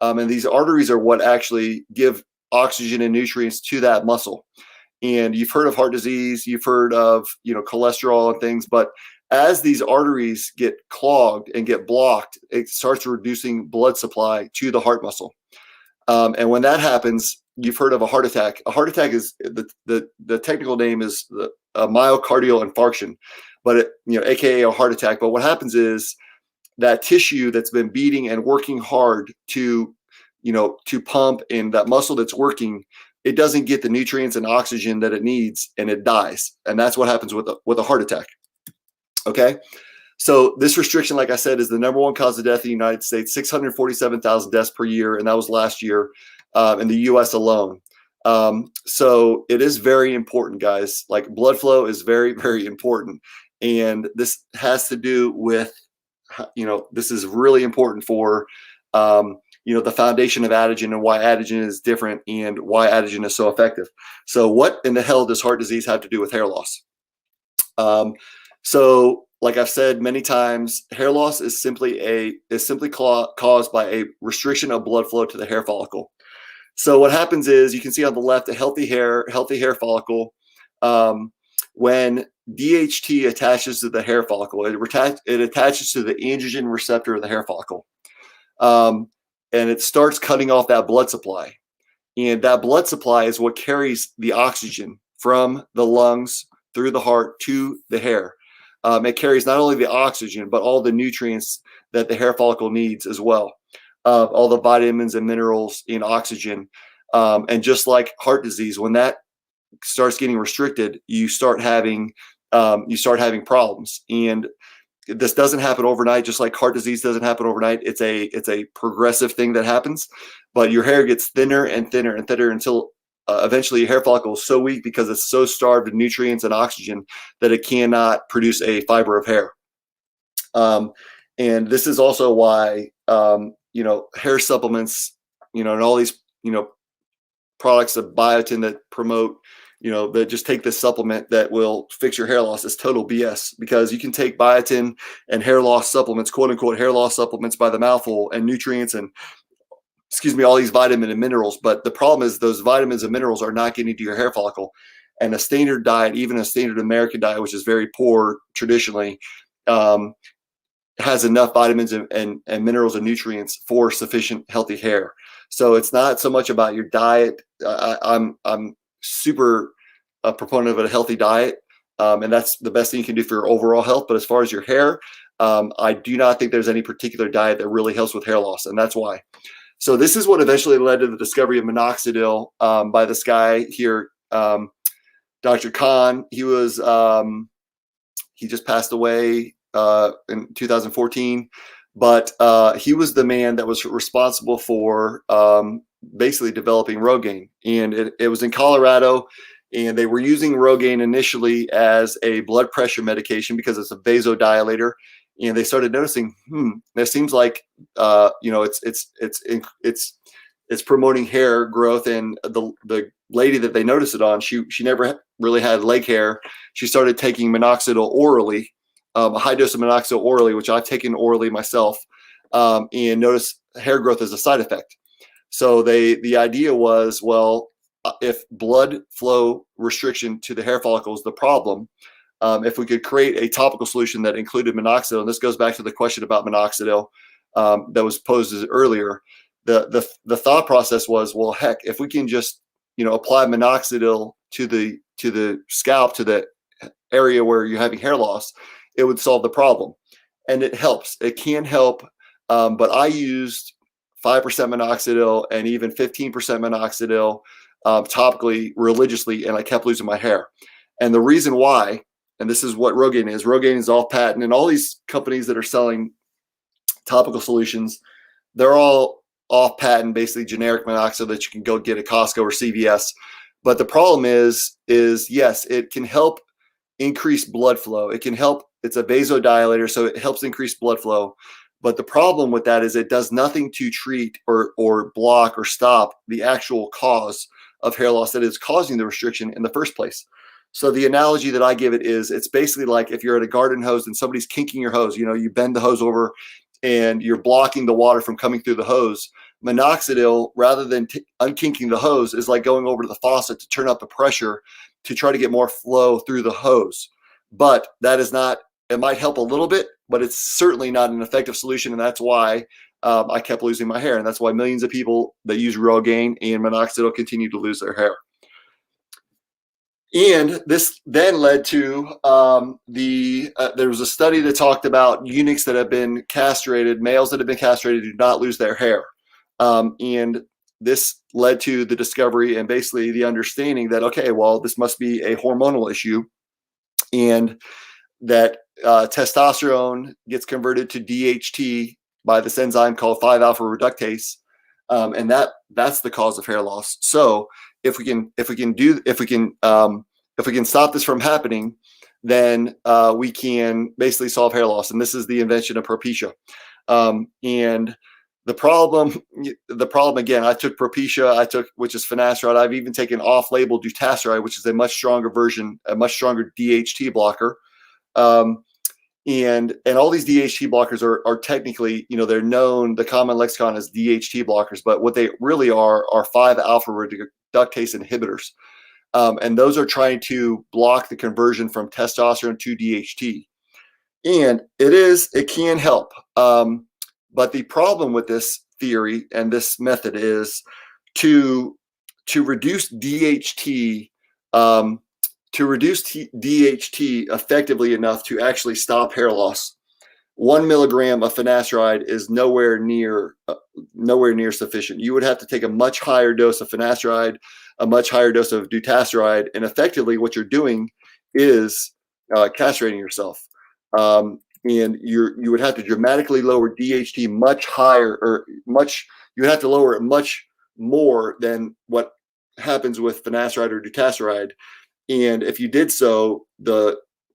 And these arteries are what actually give oxygen and nutrients to that muscle. And you've heard of heart disease, you've heard of, cholesterol and things, but as these arteries get clogged and get blocked, it starts reducing blood supply to the heart muscle. And when that happens, you've heard of a heart attack. A heart attack is the technical name is a myocardial infarction, but AKA a heart attack. But what happens is that tissue that's been beating and working hard to pump, and that muscle that's working, it doesn't get the nutrients and oxygen that it needs, and it dies. And that's what happens with a heart attack. Okay. So this restriction, like I said, is the number one cause of death in the United States, 647,000 deaths per year. And that was last year in the US alone. So it is very important, guys. Like, blood flow is very, very important. And this has to do with, this is really important for, the foundation of Adegen and why Adegen is different and why Adegen is so effective. So what in the hell does heart disease have to do with hair loss? So like I've said many times, hair loss is simply caused by a restriction of blood flow to the hair follicle. So what happens is, you can see on the left a healthy hair follicle. When DHT attaches to the hair follicle, it attaches to the androgen receptor of the hair follicle, and it starts cutting off that blood supply. And that blood supply is what carries the oxygen from the lungs through the heart to the hair. It carries not only the oxygen, but all the nutrients that the hair follicle needs as well. All the vitamins and minerals and oxygen. And just like heart disease, when that starts getting restricted, you start having problems. And this doesn't happen overnight, just like heart disease doesn't happen overnight. It's a progressive thing that happens, but your hair gets thinner and thinner and thinner until eventually your hair follicle is so weak because it's so starved of nutrients and oxygen that it cannot produce a fiber of hair. And this is also why, hair supplements, and all these, products of biotin that promote, that just take this supplement that will fix your hair loss is total BS, because you can take biotin and hair loss supplements, quote unquote, hair loss supplements by the mouthful, and nutrients and all these vitamin and minerals. But the problem is those vitamins and minerals are not getting to your hair follicle. And a standard diet, even a standard American diet, which is very poor traditionally, has enough vitamins and minerals and nutrients for sufficient healthy hair. So it's not so much about your diet. I'm super a proponent of a healthy diet, and that's the best thing you can do for your overall health. But as far as your hair, I do not think there's any particular diet that really helps with hair loss, and that's why. So this is what eventually led to the discovery of minoxidil by this guy here, Dr. Khan. He just passed away in 2014, but he was the man that was responsible for basically developing rogaine. And it was in Colorado, and they were using rogaine initially as a blood pressure medication because it's a vasodilator. And they started noticing, it seems like, it's promoting hair growth. And the lady that they noticed it on, she never really had leg hair. She started taking minoxidil orally, a high dose of minoxidil orally, which I've taken orally myself, and noticed hair growth as a side effect. So the idea was, well, if blood flow restriction to the hair follicle is the problem, if we could create a topical solution that included minoxidil, and this goes back to the question about minoxidil that was posed earlier, the thought process was, well, heck, if we can just apply minoxidil to the scalp, to the area where you're having hair loss, it would solve the problem. And it helps. It can help, but I used 5% minoxidil and even 15% minoxidil topically religiously, and I kept losing my hair. And the reason why, and this is what rogaine is off patent, and all these companies that are selling topical solutions, they're all off patent, basically generic minoxidil that you can go get at Costco or CVS. But the problem is yes, it can help increase blood flow. It can help. It's a vasodilator, so it helps increase blood flow. But the problem with that is it does nothing to treat or block or stop the actual cause of hair loss that is causing the restriction in the first place. So the analogy that I give it is, it's basically like if you're at a garden hose and somebody's kinking your hose, you bend the hose over and you're blocking the water from coming through the hose. Minoxidil, rather than unkinking the hose, is like going over to the faucet to turn up the pressure to try to get more flow through the hose. But that is not, it might help a little bit, but it's certainly not an effective solution. And that's why I kept losing my hair. And that's why millions of people that use rogaine and minoxidil continue to lose their hair. And this then led to there was a study that talked about eunuchs that have been castrated, males that have been castrated do not lose their hair. And this led to the discovery and basically the understanding that, okay, well, this must be a hormonal issue, and that testosterone gets converted to DHT by this enzyme called 5-alpha reductase, and that's the cause of hair loss. So if we can stop this from happening, then we can basically solve hair loss. And this is the invention of Propecia. And the problem again, I took Propecia, which is finasteride. I've even taken off-label dutasteride, which is a much stronger version, a much stronger DHT blocker. And all these DHT blockers are technically, they're known, the common lexicon as DHT blockers, but what they really are 5-alpha reductase inhibitors. And those are trying to block the conversion from testosterone to DHT. And it can help. But the problem with this theory and this method is to reduce DHT, DHT effectively enough to actually stop hair loss. 1 milligram of finasteride is nowhere near sufficient. You would have to take a much higher dose of finasteride, a much higher dose of dutasteride, and effectively what you're doing is castrating yourself. And you would have to dramatically lower DHT much higher, you would have to lower it much more than what happens with finasteride or dutasteride. And if you did so,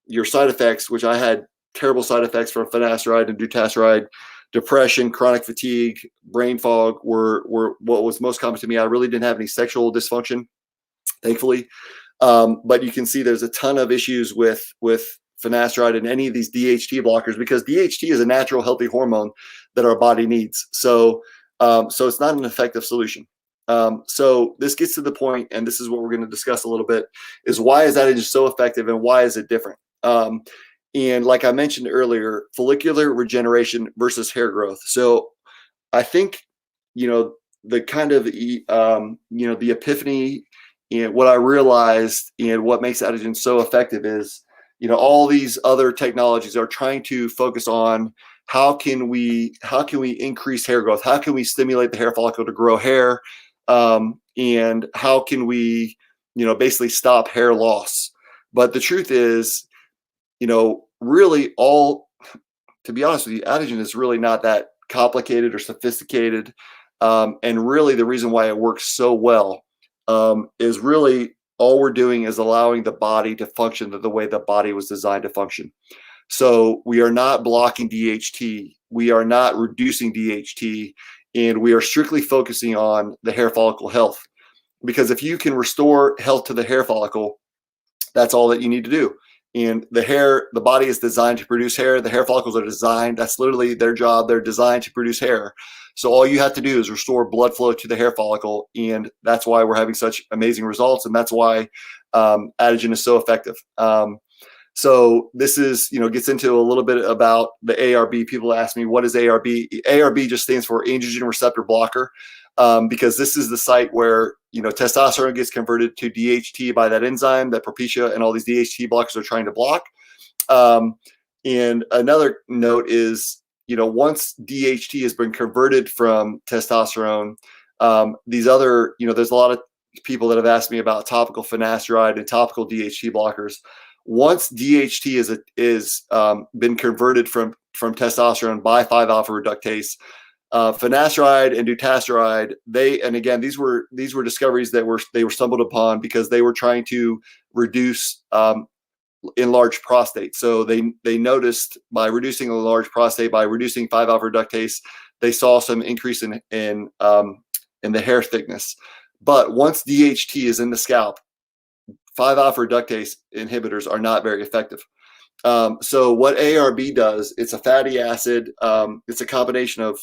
your side effects, which I had terrible side effects from finasteride and dutasteride, depression, chronic fatigue, brain fog were what was most common to me. I really didn't have any sexual dysfunction, thankfully. But you can see there's a ton of issues with finasteride and any of these DHT blockers, because DHT is a natural healthy hormone that our body needs. So it's not an effective solution. So this gets to the point, and this is what we're going to discuss a little bit, is why is Adegen so effective and why is it different? And like I mentioned earlier, follicular regeneration versus hair growth. So I think, the kind of, the epiphany and what I realized and what makes Adegen so effective is, all these other technologies are trying to focus on how can we increase hair growth? How can we stimulate the hair follicle to grow hair? And how can we, basically stop hair loss? But the truth is, really to be honest with you, Adegen is really not that complicated or sophisticated. And really the reason why it works so well is really all we're doing is allowing the body to function the way the body was designed to function. So we are not blocking DHT. We are not reducing DHT. And we are strictly focusing on the hair follicle health. Because if you can restore health to the hair follicle, that's all that you need to do. And the body is designed to produce hair. The hair follicles are designed, that's literally their job. They're designed to produce hair. So all you have to do is restore blood flow to the hair follicle. And that's why we're having such amazing results. And that's why Adegen is so effective. So this is, gets into a little bit about the ARB. People ask me, what is ARB? ARB just stands for androgen receptor blocker, because this is the site where, testosterone gets converted to DHT by that enzyme that Propecia and all these DHT blockers are trying to block. And another note is, once DHT has been converted from testosterone, these other, there's a lot of people that have asked me about topical finasteride and topical DHT blockers. Once DHT is been converted from testosterone by 5-alpha reductase, finasteride and dutasteride, these were discoveries that they were stumbled upon because they were trying to reduce enlarged prostate. So they noticed by reducing a large prostate, by reducing 5-alpha reductase, they saw some increase in the hair thickness. But once DHT is in the scalp, 5-alpha reductase inhibitors are not very effective. So what ARB does, it's a fatty acid. It's a combination of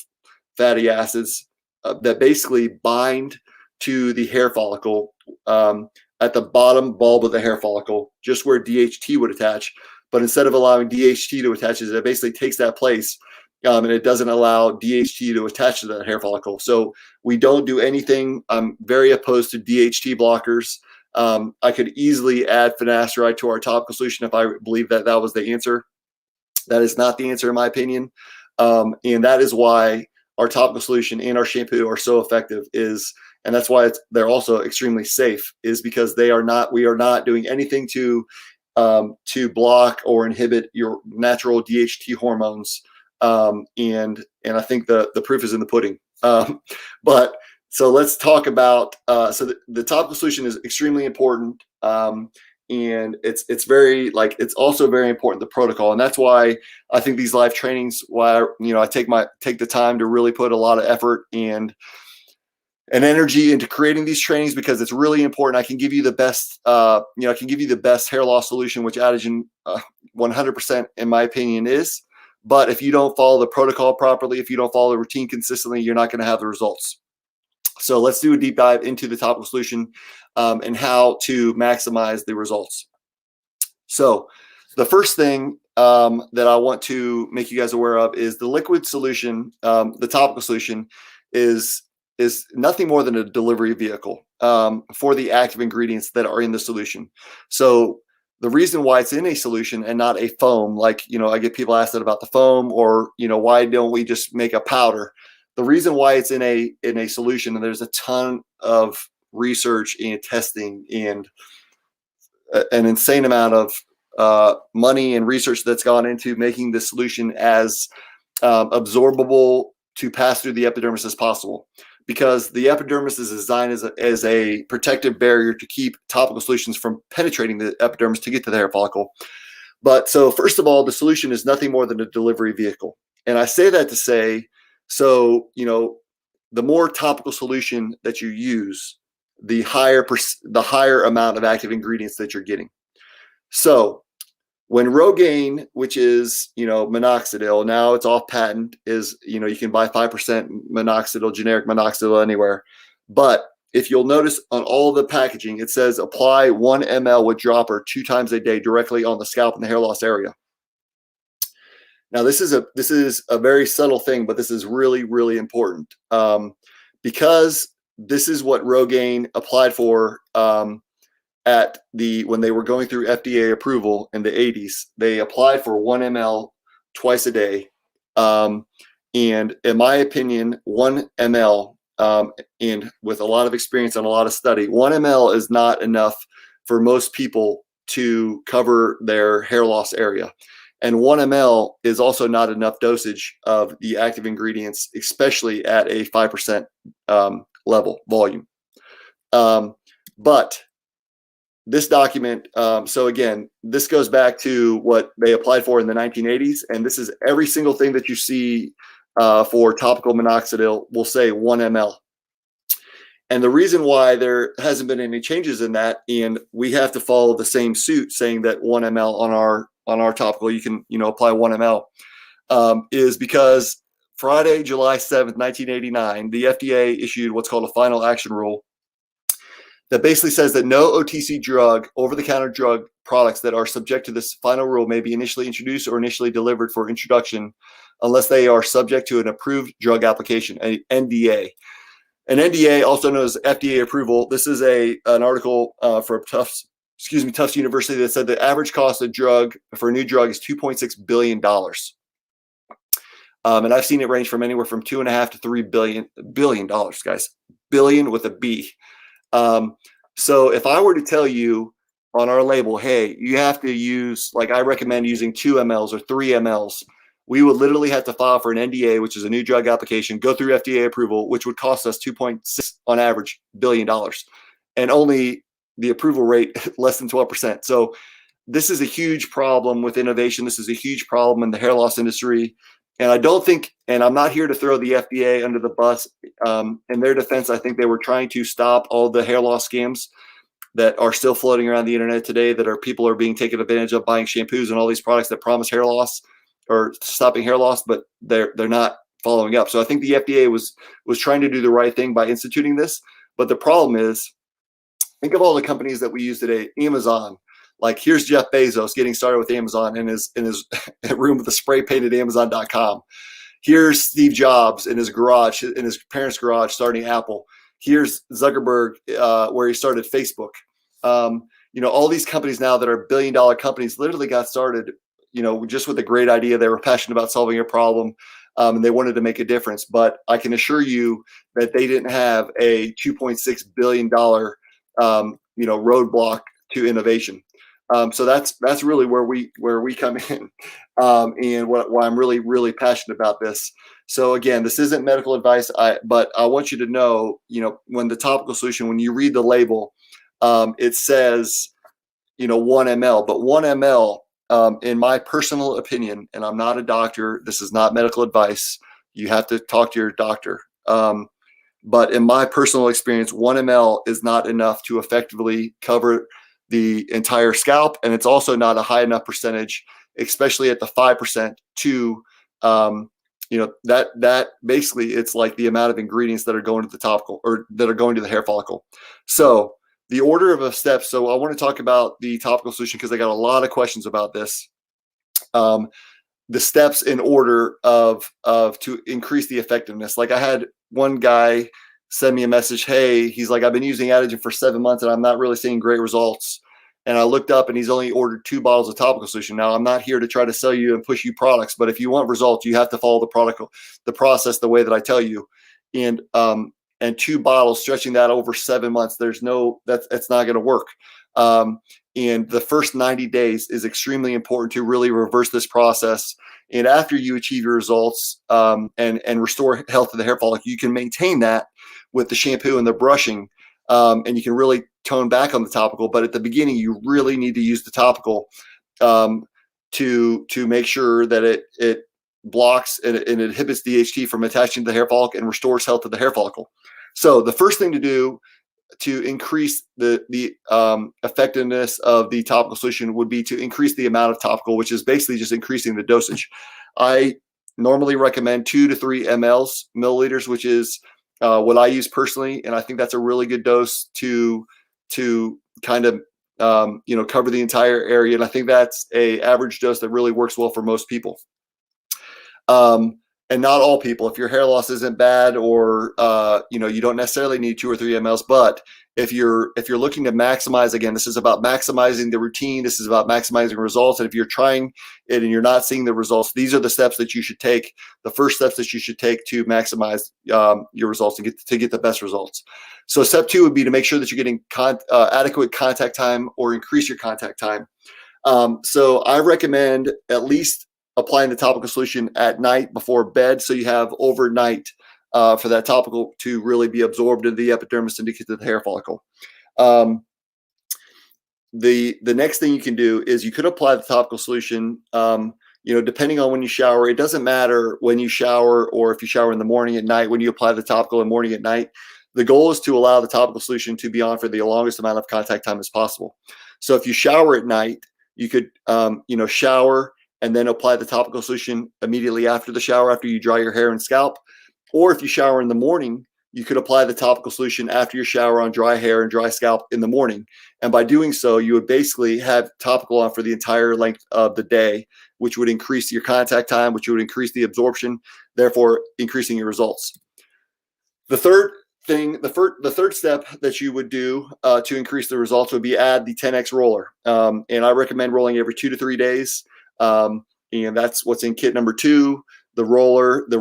fatty acids that basically bind to the hair follicle at the bottom bulb of the hair follicle, just where DHT would attach. But instead of allowing DHT to attach, it basically takes that place, and it doesn't allow DHT to attach to that hair follicle. So we don't do anything. I'm very opposed to DHT blockers. I could easily add finasteride to our topical solution if I believe that that was the answer. That is not the answer in my opinion. And that is why our topical solution and our shampoo are so effective, and that's why they're also extremely safe, is because we are not doing anything to block or inhibit your natural DHT hormones. And I think the proof is in the pudding. But so let's talk about, so the topical solution is extremely important. And it's also very important, the protocol. And that's why I think these live trainings, why, I take the time to really put a lot of effort and energy into creating these trainings, because it's really important. I can give you the best, I can give you the best hair loss solution, which Adegen 100% in my opinion is. But if you don't follow the protocol properly, if you don't follow the routine consistently, you're not going to have the results. So let's do a deep dive into the topical solution and how to maximize the results. So the first thing that I want to make you guys aware of is the liquid solution. The topical solution is nothing more than a delivery vehicle for the active ingredients that are in the solution. So the reason why it's in a solution and not a foam, like, I get people asked about the foam, or, why don't we just make a powder? The reason why it's in a solution, and there's a ton of research and testing and an insane amount of money and research that's gone into making the solution as absorbable to pass through the epidermis as possible, because the epidermis is designed as a protective barrier to keep topical solutions from penetrating the epidermis to get to the hair follicle. But so first of all, the solution is nothing more than a delivery vehicle. And I say that to say, so, the more topical solution that you use, the higher amount of active ingredients that you're getting. So when rogaine, which is, minoxidil, now it's off patent, is, you can buy 5% minoxidil, generic minoxidil anywhere. But if you'll notice on all the packaging, it says apply 1 ml with dropper 2 times a day directly on the scalp and the hair loss area. Now, this is a very subtle thing, but this is really, really important, because this is what Rogaine applied for when they were going through FDA approval in the 80s. They applied for 1 ml twice a day. And in my opinion, 1 ml, and with a lot of experience and a lot of study, 1 ml is not enough for most people to cover their hair loss area. And 1 ml is also not enough dosage of the active ingredients, especially at a 5% level volume. But this document, so again, this goes back to what they applied for in the 1980s. And this is every single thing that you see for topical minoxidil will say 1 ml. And the reason why there hasn't been any changes in that, and we have to follow the same suit saying that 1 ml on our topical, you can, apply 1 ml, is because Friday, July 7th, 1989, the FDA issued what's called a final action rule that basically says that no OTC drug, over-the-counter drug products that are subject to this final rule may be initially introduced or initially delivered for introduction unless they are subject to an approved drug application, an NDA. An NDA, also known as FDA approval. This is an article from Tufts University that said the average cost of drug for a new drug is $2.6 billion. And I've seen it range from anywhere from $2.5 to $3 billion, guys. Billion with a B. So if I were to tell you on our label, hey, you have to use, like I recommend using 2 mLs or 3 mLs, we would literally have to file for an NDA, which is a new drug application, go through FDA approval, which would cost us 2.6 on average $billion, and only the approval rate less than 12%. So this is a huge problem with innovation. This is a huge problem in the hair loss industry. And I don't think, and I'm not here to throw the FDA under the bus. In their defense, I think they were trying to stop all the hair loss scams. that are still floating around the internet today that people are being taken advantage of buying shampoos and all these products that promise hair loss or stopping hair loss, but they're not following up. So I think the FDA was trying to do the right thing by instituting this. But the problem is, think of all the companies that we use today. Amazon, like here's Jeff Bezos getting started with Amazon in his room with a spray painted Amazon.com. Here's Steve Jobs in his garage, in his parents' garage, starting Apple. Here's Zuckerberg, where he started Facebook. All these companies now that are billion-dollar companies literally got started, just with a great idea. They were passionate about solving a problem, and they wanted to make a difference. But I can assure you that they didn't have a $2.6 billion roadblock to innovation. So that's really where we come in, and why I'm really, really passionate about this. So again, this isn't medical advice, but I want you to know, when the topical solution, when you read the label, it says, 1 ml, but 1 ml, in my personal opinion, and I'm not a doctor, this is not medical advice. You have to talk to your doctor. But in my personal experience, 1 ml is not enough to effectively cover the entire scalp. And it's also not a high enough percentage, especially at the 5% to, that basically it's like the amount of ingredients that are going to the topical or that are going to the hair follicle. So the order of steps. So I want to talk about the topical solution because I got a lot of questions about this. The steps in order of to increase the effectiveness. Like I had one guy send me a message. Hey, he's like, I've been using Adegen for 7 months and I'm not really seeing great results. And I looked up and he's only ordered 2 bottles of topical solution. Now I'm not here to try to sell you and push you products, but if you want results, you have to follow the process the way that I tell you. And 2 bottles, stretching that over 7 months, that's not going to work. And the first 90 days is extremely important to really reverse this process. And after you achieve your results and restore health of the hair follicle, you can maintain that with the shampoo and the brushing, and you can really tone back on the topical. But at the beginning, you really need to use the topical to make sure that it blocks and it inhibits DHT from attaching to the hair follicle and restores health of the hair follicle. So the first thing to do to increase the effectiveness of the topical solution would be to increase the amount of topical, which is basically just increasing the dosage. I normally recommend 2 to 3 milliliters, which is what I use personally, and I think that's a really good dose to kind of cover the entire area. And I think that's a average dose that really works well for most people. And not all people. If your hair loss isn't bad, or you don't necessarily need 2 or 3 mLs. But if you're looking to maximize, again, this is about maximizing the routine. This is about maximizing results. And if you're trying it and you're not seeing the results, these are the steps that you should take. The first steps that you should take to maximize your results and get the best results. So step 2 would be to make sure that you're getting adequate contact time or increase your contact time. So I recommend at least applying the topical solution at night before bed, so you have overnight for that topical to really be absorbed into the epidermis and to get to the hair follicle. The next thing you can do is you could apply the topical solution, depending on when you shower. It doesn't matter when you shower or if you shower in the morning, at night, when you apply the topical in morning, at night. The goal is to allow the topical solution to be on for the longest amount of contact time as possible. So if you shower at night, you could shower and then apply the topical solution immediately after the shower, after you dry your hair and scalp. Or if you shower in the morning, you could apply the topical solution after your shower on dry hair and dry scalp in the morning. And by doing so, you would basically have topical on for the entire length of the day, which would increase your contact time, which would increase the absorption, therefore increasing your results. The third step that you would do to increase the results would be add the 10x roller. And I recommend rolling every 2 to 3 days. And that's what's in kit number 2. The roller, the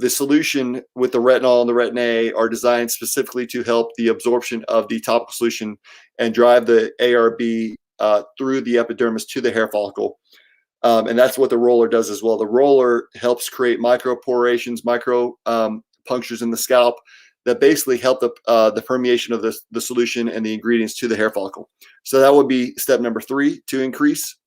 solution with the retinol and the retin-A are designed specifically to help the absorption of the topical solution and drive the ARB through the epidermis to the hair follicle. And that's what the roller does as well. The roller helps create microporations, punctures in the scalp that basically help the permeation of the solution and the ingredients to the hair follicle. So that would be step number 3 to increase.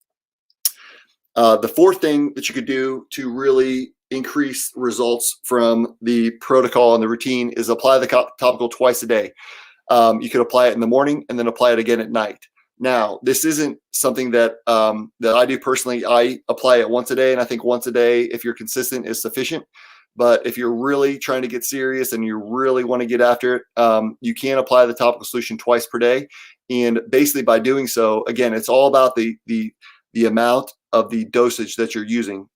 The fourth thing that you could do to really increase results from the protocol and the routine is apply the topical twice a day. You can apply it in the morning and then apply it again at night. Now, this isn't something that that I do personally. I apply it once a day, and I think once a day, if you're consistent, is sufficient. But if you're really trying to get serious and you really want to get after it, you can apply the topical solution twice per day. And basically, by doing so, again, it's all about the amount of the dosage that you're using.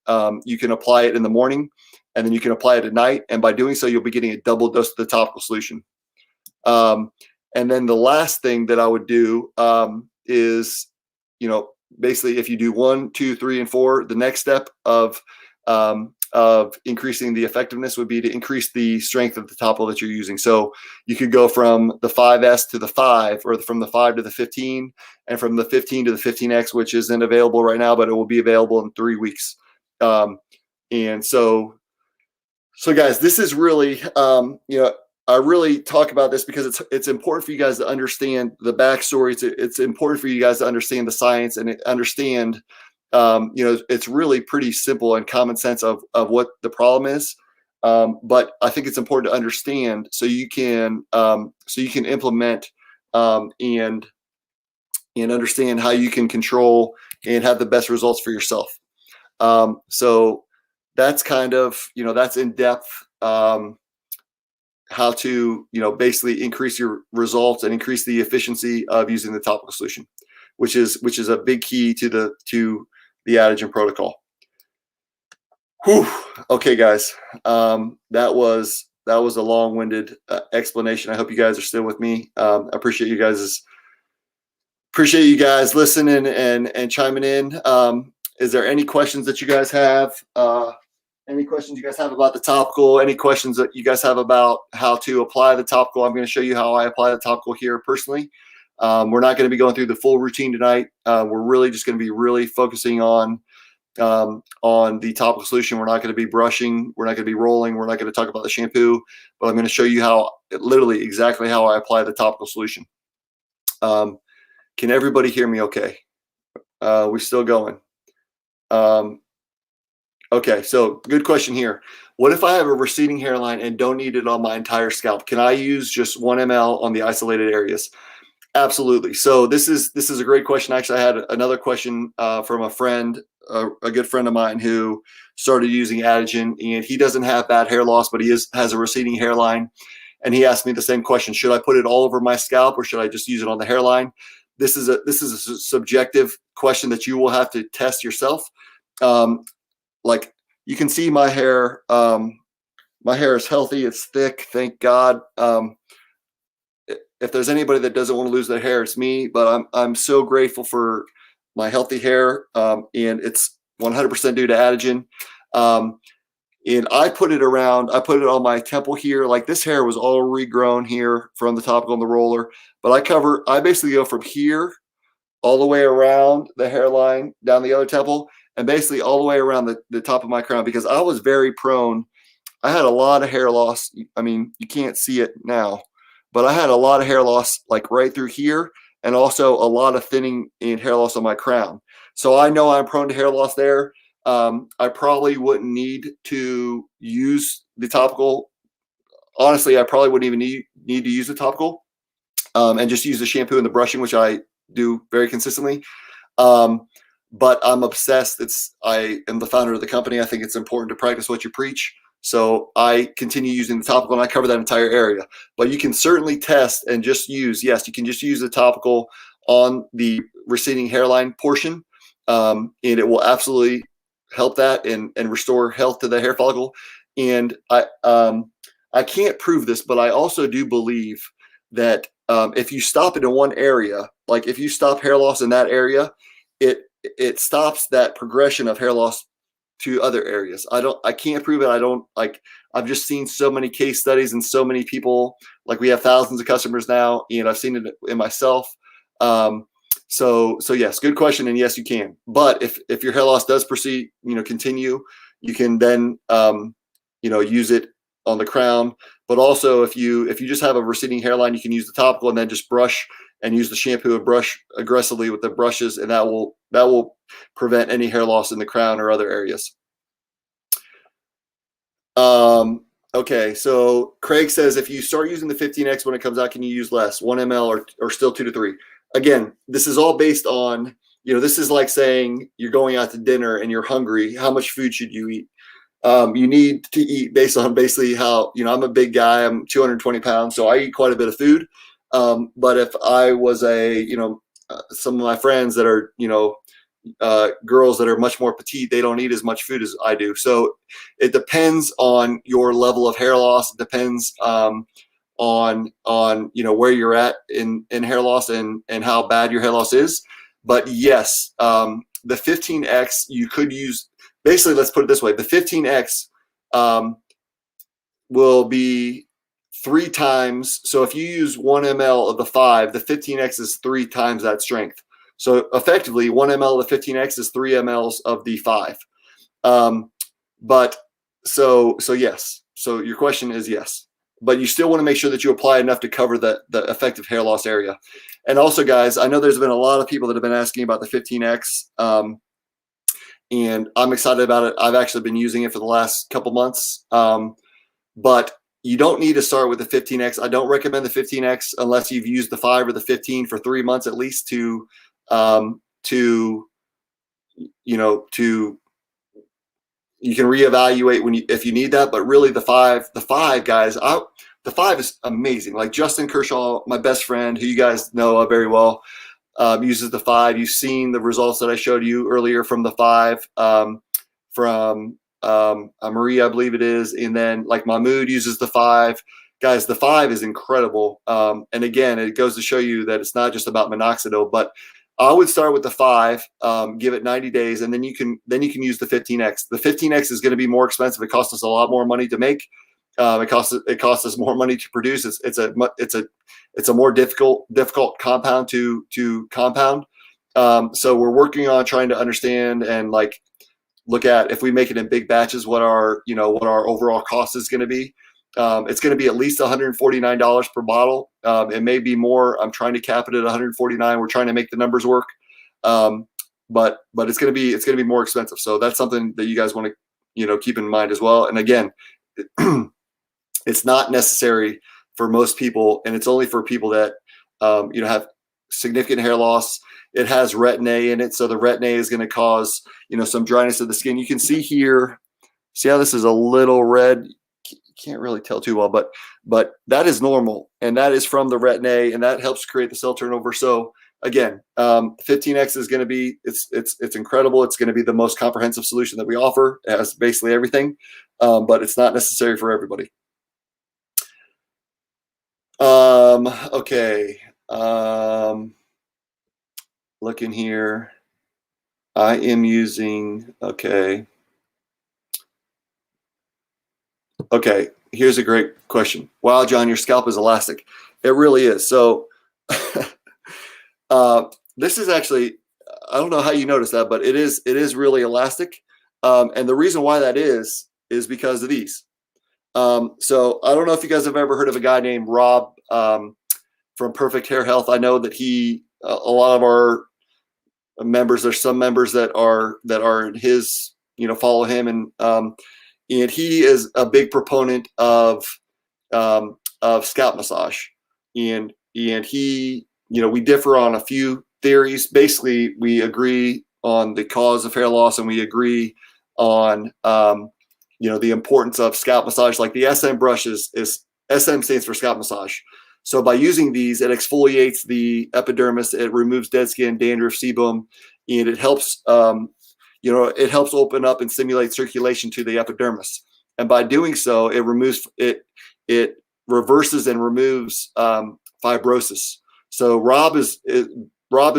You can apply it in the morning, and then you can apply it at night. And by doing so, you'll be getting a double dose of the topical solution. And then the last thing that I would do is, basically if you do 1, 2, 3, and 4, the next step of increasing the effectiveness would be to increase the strength of the topical that you're using. So you could go from the 5S to the 5, or from the 5 to the 15, and from the 15 to the 15X, which isn't available right now, but it will be available in 3 weeks. And so guys, this is really, I really talk about this because it's important for you guys to understand the backstory. It's important for you guys to understand the science and understand, it's really pretty simple and common sense of what the problem is. But I think it's important to understand so you can implement and understand how you can control and have the best results for yourself. So that's kind of, that's in depth. How to, basically increase your results and increase the efficiency of using the topical solution, which is a big key to the Adegen protocol. Whew. Okay, guys, that was a long-winded explanation. I hope you guys are still with me. I appreciate you guys listening and chiming in. Is there any questions that you guys have? Any questions you guys have about the topical? Any questions that you guys have about how to apply the topical? I'm going to show you how I apply the topical here personally. We're not going to be going through the full routine tonight. We're really just going to be really focusing on the topical solution. We're not going to be brushing. We're not going to be rolling. We're not going to talk about the shampoo, but I'm going to show you literally exactly how I apply the topical solution. Can everybody hear me okay? We still going? Okay, so good question here. What if I have a receding hairline and don't need it on my entire scalp? Can I use just 1 ml on the isolated areas? Absolutely. So this is a great question. Actually, I had another question from a friend, a good friend of mine who started using Adegen, and he doesn't have bad hair loss, but he has a receding hairline. And he asked me the same question: should I put it all over my scalp, or should I just use it on the hairline? This is a subjective question that you will have to test yourself. Like you can see my hair is healthy. It's thick. Thank God. If there's anybody that doesn't want to lose their hair, it's me, but I'm so grateful for my healthy hair. And it's 100% due to Adegen. And I put it on my temple here. Like this hair was all regrown here from the topical and the roller, but I basically go from here all the way around the hairline down the other temple, and basically all the way around the top of my crown, because I was very prone. I had a lot of hair loss. I mean, you can't see it now, but I had a lot of hair loss like right through here, and also a lot of thinning and hair loss on my crown. So I know I'm prone to hair loss there. I probably wouldn't need to use the topical. Honestly, I probably wouldn't even need to use the topical and just use the shampoo and the brushing, which I do very consistently. But I'm obsessed. I am the founder of the company. I think it's important to practice what you preach. So I continue using the topical, and I cover that entire area. But you can certainly test and just use, yes, you can just use the topical on the receding hairline portion. And it will absolutely help that and restore health to the hair follicle. And I can't prove this, but I also do believe that if you stop it in one area, like if you stop hair loss in that area, it stops that progression of hair loss to other areas. I can't prove it. I've just seen so many case studies and so many people, like we have thousands of customers now, and I've seen it in myself. So yes, good question. And yes, you can, but if your hair loss does proceed, continue, you can then, use it on the crown. But also if you just have a receding hairline, you can use the topical and then just brush and use the shampoo and brush aggressively with the brushes, and that will prevent any hair loss in the crown or other areas. Okay, so Craig says if you start using the 15X when it comes out, can you use less, 1 ml or still 2 to 3? Again, this is all based on, this is like saying you're going out to dinner and you're hungry. How much food should you eat? You need to eat based on basically how, I'm a big guy, I'm 220 pounds, so I eat quite a bit of food. But if I was some of my friends that are, girls that are much more petite, they don't eat as much food as I do. So it depends on your level of hair loss. It depends on where you're at in hair loss and how bad your hair loss is. But yes, the 15X you could use. Basically, let's put it this way: the 15X will be 3 times. So if you use 1 ml of the 5, the 15X is 3 times that strength. So effectively, 1 ml of the 15X is 3 mLs of the 5. But so yes. So your question is yes. But you still want to make sure that you apply enough to cover the effective hair loss area. And also, guys, I know there's been a lot of people that have been asking about the 15X. And I'm excited about it. I've actually been using it for the last couple months. But you don't need to start with the 15X. I don't recommend the 15X unless you've used the 5 or the 15 for 3 months at least to you can reevaluate if you need that. But really, the five guys, the 5 is amazing. Like Justin Kershaw, my best friend, who you guys know very well, uses the 5. You've seen the results that I showed you earlier from the 5, from Marie, I believe it is. And then like Mahmoud uses the 5. Guys, the 5 is incredible. And again, it goes to show you that it's not just about minoxidil, but I would start with the 5, give it 90 days, and then you can use the 15X. The 15X is going to be more expensive. It costs us a lot more money to make. It costs us more money to produce. It's a more difficult compound to compound. So we're working on trying to understand and like look at, if we make it in big batches, what our overall cost is going to be. It's going to be at least $149 per bottle. It may be more. I'm trying to cap it at $149. We're trying to make the numbers work. But it's going to be more expensive. So that's something that you guys want to, keep in mind as well. And again, it's not necessary for most people, and it's only for people that, have significant hair loss. It has retin-A in it. So the retin-A is going to cause, some dryness of the skin. You can see here, see how this is a little red? Can't really tell too well, but that is normal, and that is from the retin-A, and that helps create the cell turnover. So again, 15X is going to be it's incredible. It's going to be the most comprehensive solution that we offer. It has basically everything, but it's not necessary for everybody. Okay. Looking here, I am using okay. Okay, here's a great question. Wow, John, your scalp is elastic. It really is. So this is actually, I don't know how you noticed that, but it is really elastic. And the reason why that is because of these. So I don't know if you guys have ever heard of a guy named Rob from Perfect Hair Health. I know that a lot of our members, there's some members that are in his, follow him, and he is a big proponent of scalp massage, and he, we differ on a few theories. Basically, we agree on the cause of hair loss, and we agree on the importance of scalp massage. Like the SM brush is SM stands for scalp massage. So by using these, it exfoliates the epidermis, it removes dead skin, dandruff, sebum, and it helps it helps open up and stimulate circulation to the epidermis. And by doing so, it reverses and removes fibrosis. So Rob is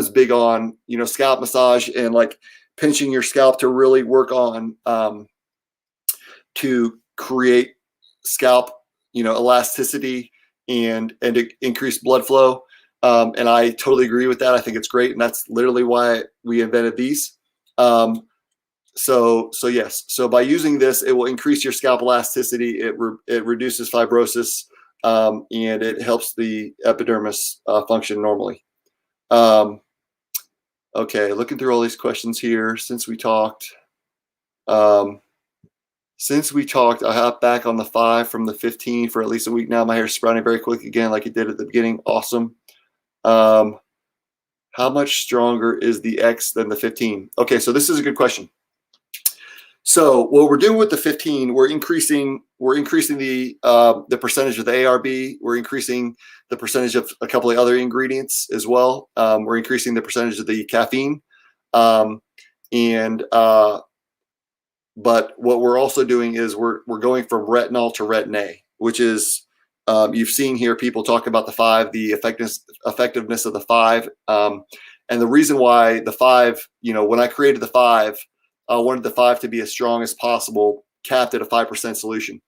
big on scalp massage and like pinching your scalp to really work on to create scalp elasticity and to increase blood flow. And I totally agree with that. I think it's great, and that's literally why we invented these. So yes. So by using this, it will increase your scalp elasticity. It reduces fibrosis, and it helps the epidermis function normally. Okay, looking through all these questions here since we talked. Since we talked, I hopped back on the 5 from the 15 for at least a week now. My hair's sprouting very quick again, like it did at the beginning. Awesome. How much stronger is the X than the 15? Okay, so this is a good question. So what we're doing with the 15, we're increasing the percentage of the ARB. We're increasing the percentage of a couple of other ingredients as well. We're increasing the percentage of the caffeine, but what we're also doing is we're going from retinol to retin-A, which is you've seen here people talk about the 5, the effectiveness of the 5, and the reason why the 5, when I created the 5. I wanted the 5 to be as strong as possible, capped at a 5% solution.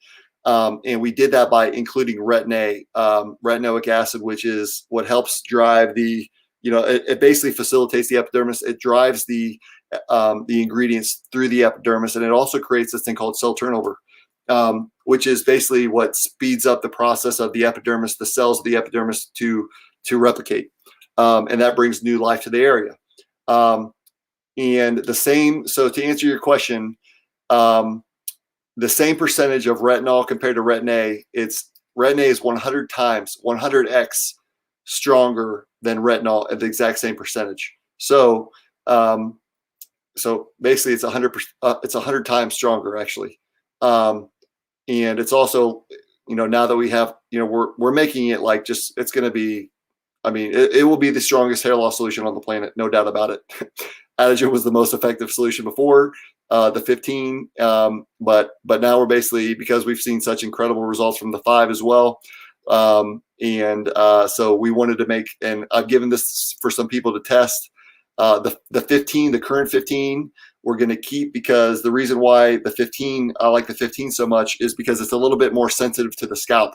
And we did that by including retin-A, retinoic acid, which is what helps drive it basically facilitates the epidermis. It drives the ingredients through the epidermis, and it also creates this thing called cell turnover, which is basically what speeds up the process of the epidermis, the cells of the epidermis to replicate. And that brings new life to the area. And so to answer your question, the same percentage of retinol compared to retin-A, retin-A is 100x stronger than retinol at the exact same percentage. So, basically it's 100 times stronger actually. And it's also, now that we have, we're making it like it's going to be, it will be the strongest hair loss solution on the planet, no doubt about it. Adegen was the most effective solution before the 15, but now we're basically, because we've seen such incredible results from the 5 as well, so we wanted to make, and I've given this for some people to test. The 15, the current 15, we're going to keep, because the reason why the 15, I like the 15 so much, is because it's a little bit more sensitive to the scalp.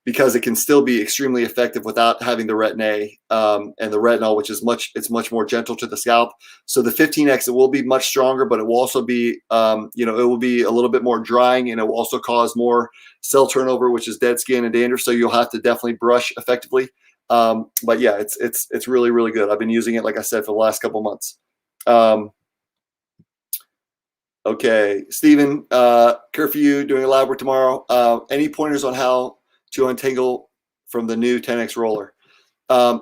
Because it can still be extremely effective without having the retin-A and the retinol, which is much more gentle to the scalp. So the 15X, it will be much stronger, but it will also be, it will be a little bit more drying, and it will also cause more cell turnover, which is dead skin and dandruff. So you'll have to definitely brush effectively. But yeah, it's really, really good. I've been using it, like I said, for the last couple months. Okay, Stephen, curfew, doing a lab work tomorrow. Any pointers on how to untangle from the new 10X roller?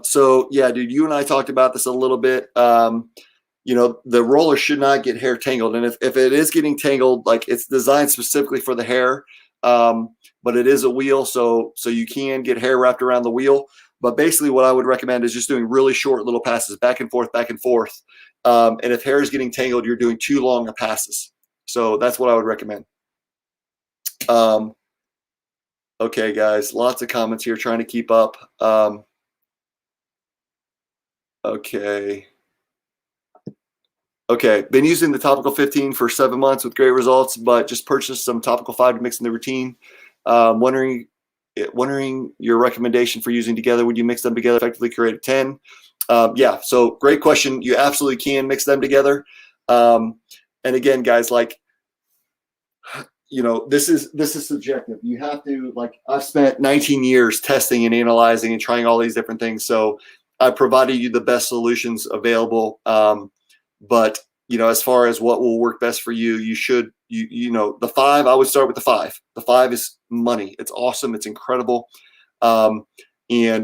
So yeah, dude, you and I talked about this a little bit. The roller should not get hair tangled. And if it is getting tangled, like, it's designed specifically for the hair, but it is a wheel. So you can get hair wrapped around the wheel. But basically what I would recommend is just doing really short little passes, back and forth, back and forth. And if hair is getting tangled, you're doing too long of passes. So that's what I would recommend. Okay, guys, lots of comments here, trying to keep up. Okay, been using the topical 15 for 7 months with great results, but just purchased some topical 5 to mix in the routine. Wondering your recommendation for using together. Would you mix them together effectively, create a 10? Yeah, so great question. You absolutely can mix them together. And again, guys, like, this is subjective. You have to, like, I've spent 19 years testing and analyzing and trying all these different things. So I provided you the best solutions available. But, as far as what will work best for you, you should, the 5, I would start with the 5. The 5 is money. It's awesome. It's incredible. And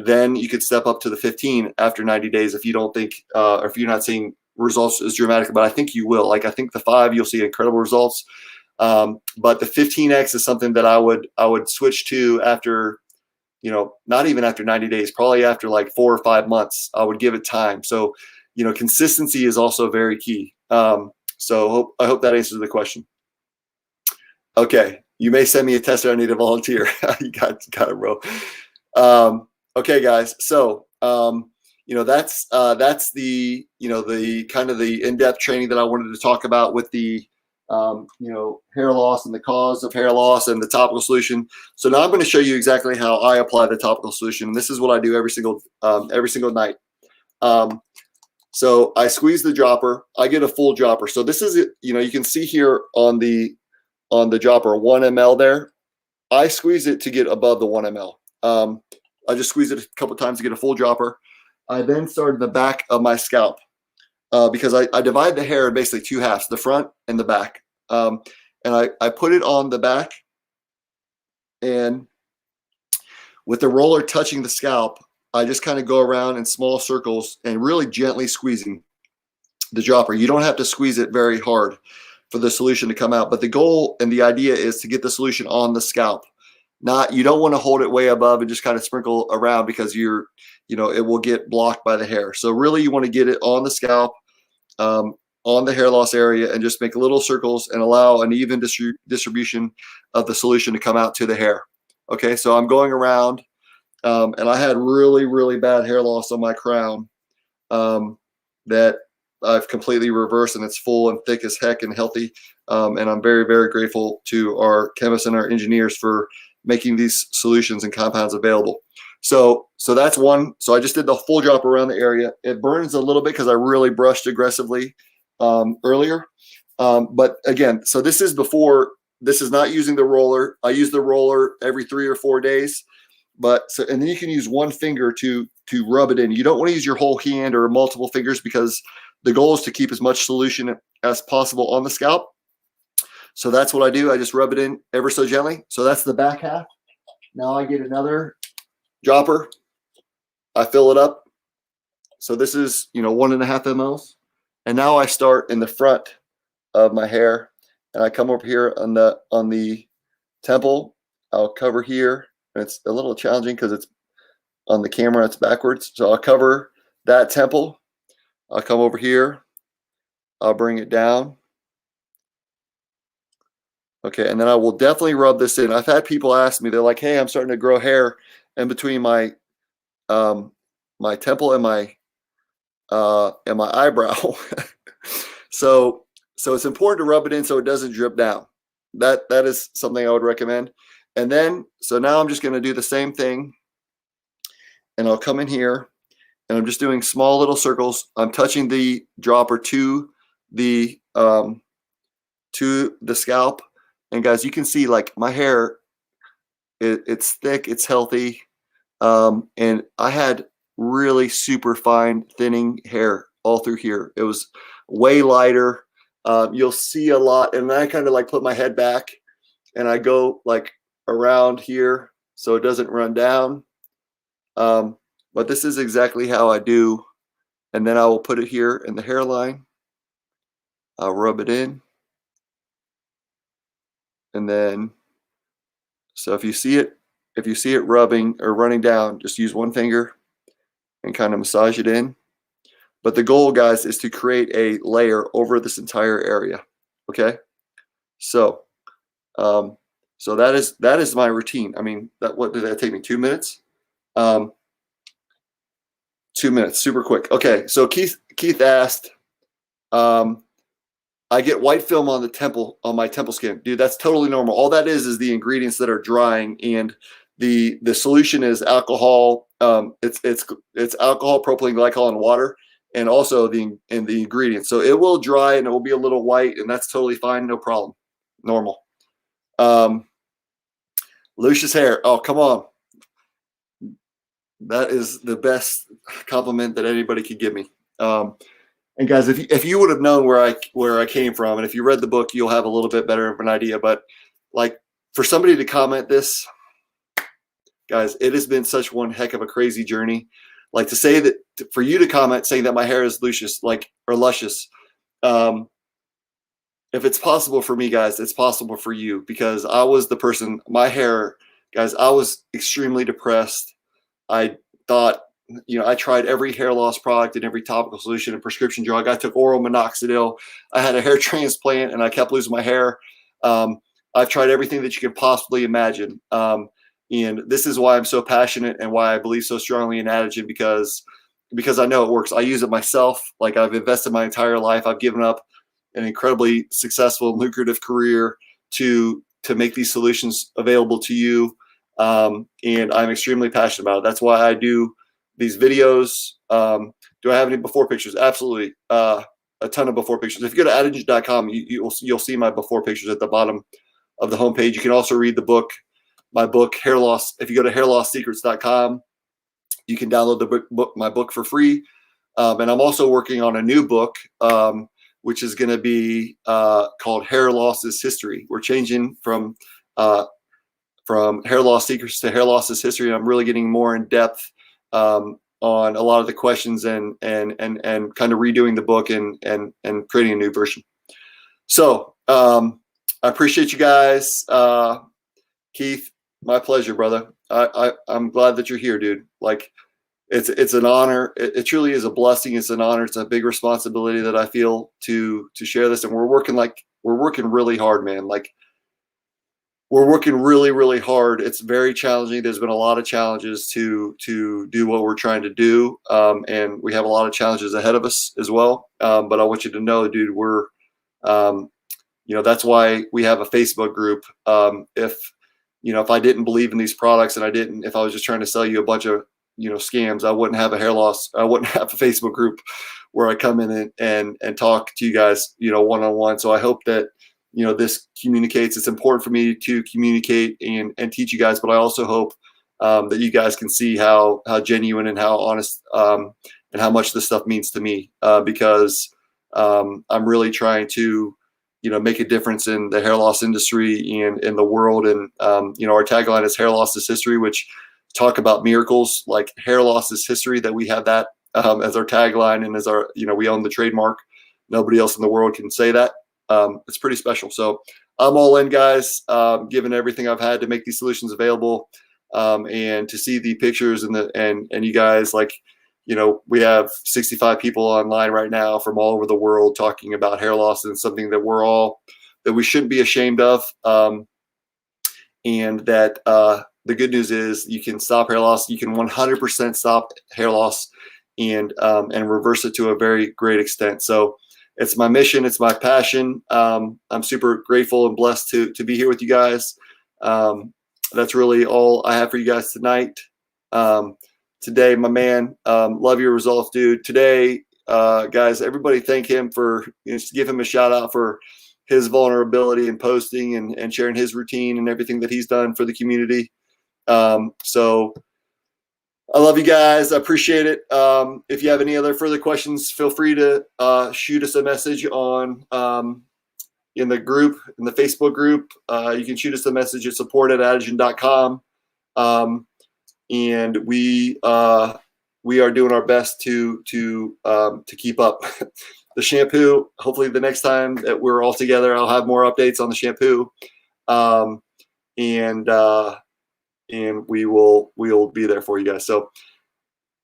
then you could step up to the 15 after 90 days if you don't think, or if you're not seeing results as dramatic, but I think you will. Like, I think the 5, you'll see incredible results. But the 15X is something that I would switch to after, not even after 90 days, probably after like 4 or 5 months. I would give it time. So, consistency is also very key. So I hope that answers the question. Okay, you may send me a tester. I need a volunteer. You got it, bro. Okay, guys. So that's the the kind of the in-depth training that I wanted to talk about with the hair loss and the cause of hair loss and the topical solution. So now I'm going to show you exactly how I apply the topical solution. And this is what I do every single night. So I squeeze the dropper. I get a full dropper. So this is it. You can see here on the dropper 1 ml there. I squeeze it to get above the 1 ml. I just squeeze it a couple times to get a full dropper. I then start in the back of my scalp. Because I divide the hair in basically 2 halves, the front and the back. and I put it on the back, and with the roller touching the scalp, I just kind of go around in small circles and really gently squeezing the dropper. You don't have to squeeze it very hard for the solution to come out, but the goal and the idea is to get the solution on the scalp. You don't want to hold it way above and just kind of sprinkle around, because it will get blocked by the hair. So really you want to get it on the scalp, on the hair loss area, and just make little circles and allow an even distribution of the solution to come out to the hair. Okay, so I'm going around, and I had really, really bad hair loss on my crown that I've completely reversed, and it's full and thick as heck and healthy. And I'm very, very grateful to our chemists and our engineers for making these solutions and compounds available. So that's one. So I just did the full drop around the area. It burns a little bit because I really brushed aggressively earlier. But again, so this is before. This is not using the roller. I use the roller every 3 or 4 days. And then you can use one finger to rub it in. You don't want to use your whole hand or multiple fingers, because the goal is to keep as much solution as possible on the scalp. So that's what I do. I just rub it in ever so gently. So that's the back half. Now I get another dropper. I fill it up. So this is 1.5 mLs. And now I start in the front of my hair, and I come over here on the temple. I'll cover here. And it's a little challenging because it's on the camera, it's backwards. So I'll cover that temple. I'll come over here. I'll bring it down. Okay, and then I will definitely rub this in. I've had people ask me, they're like, hey, I'm starting to grow hair in between my my temple and my eyebrow. So it's important to rub it in so it doesn't drip down. That is something I would recommend. And then, so now I'm just going to do the same thing, and I'll come in here, and I'm just doing small little circles. I'm touching the dropper to the scalp, and guys, you can see like my hair, it's thick, it's healthy, and I had really super fine thinning hair all through here. It was way lighter. You'll see a lot, and then I kind of like put my head back, and I go like around here so it doesn't run down. But this is exactly how I do. And then I will put it here in the hairline. I'll rub it in. And then, so if you see it rubbing or running down, just use one finger and kind of massage it in. But the goal, guys, is to create a layer over this entire area. Okay. So that is my routine. I mean, what did that take me? 2 minutes? 2 minutes, super quick. Okay, so Keith asked, I get white film on my temple skin. Dude, that's totally normal. All that is the ingredients that are drying, and the solution is alcohol. It's alcohol, propylene glycol, and water, and also the ingredients. So it will dry and it will be a little white, and that's totally fine, no problem, normal. Lucius hair. Oh, come on. That is the best compliment that anybody could give me. And guys, if you would have known where I came from, and if you read the book, you'll have a little bit better of an idea. But like, for somebody to comment this, guys, it has been such one heck of a crazy journey. Like, to say that, for you to comment saying that my hair is luscious, or luscious. If it's possible for me, guys, it's possible for you, because I was the person, my hair, guys, I was extremely depressed. I thought, I tried every hair loss product and every topical solution and prescription drug. I took oral minoxidil. I had a hair transplant, and I kept losing my hair. I've tried everything that you can possibly imagine. And this is why I'm so passionate and why I believe so strongly in Adegen, because I know it works. I use it myself. Like, I've invested my entire life. I've given up an incredibly successful and lucrative career to make these solutions available to you. And I'm extremely passionate about it. That's why I do these videos. Do I have any before pictures? Absolutely. A ton of before pictures. If you go to adegen.com, you'll see my before pictures at the bottom of the homepage. You can also read the book, my book, Hair Loss. If you go to hairlosssecrets.com, you can download my book for free. And I'm also working on a new book, which is going to be called Hair Loss is History. We're changing from hair loss secrets to hair loss is history. And I'm really getting more in depth on a lot of the questions and kind of redoing the book and creating a new version. So I appreciate you guys. Keith, my pleasure, brother. I'm glad that you're here, dude. Like, it's an honor. It truly is a blessing. It's an honor. It's a big responsibility that I feel to share this. And we're working really hard, man. Like, we're working really, really hard. It's very challenging. There's been a lot of challenges to do what we're trying to do. And we have a lot of challenges ahead of us as well. But I want you to know, dude, we're, that's why we have a Facebook group. If I didn't believe in these products and if I was just trying to sell you a bunch of, scams, I wouldn't have I wouldn't have a Facebook group where I come in and talk to you guys, one-on-one. So I hope that, this communicates. It's important for me to communicate and teach you guys, but I also hope that you guys can see how genuine and how honest and how much this stuff means to me, because I'm really trying to, make a difference in the hair loss industry and in the world. And, our tagline is hair loss is history, which talk about miracles. Like, hair loss is history, that we have that as our tagline and as our, we own the trademark. Nobody else in the world can say that. It's pretty special. So I'm all in, guys, given everything I've had to make these solutions available, and to see the pictures and you guys, like, we have 65 people online right now from all over the world talking about hair loss, and something that that we shouldn't be ashamed of. And that the good news is you can stop hair loss. You can 100% stop hair loss and reverse it to a very great extent. So it's my mission. It's my passion. I'm super grateful and blessed to be here with you guys. That's really all I have for you guys tonight. Today, my man, love your results, dude. Today, guys, everybody thank him for, just give him a shout out for his vulnerability and posting and sharing his routine and everything that he's done for the community. So I love you guys. I appreciate it. If you have any other further questions, feel free to shoot us a message on in the group, in the Facebook group. You can shoot us a message at support@adegen.com. And we are doing our best to keep up. The shampoo, hopefully the next time that we're all together, I'll have more updates on the shampoo. And we will be there for you guys. So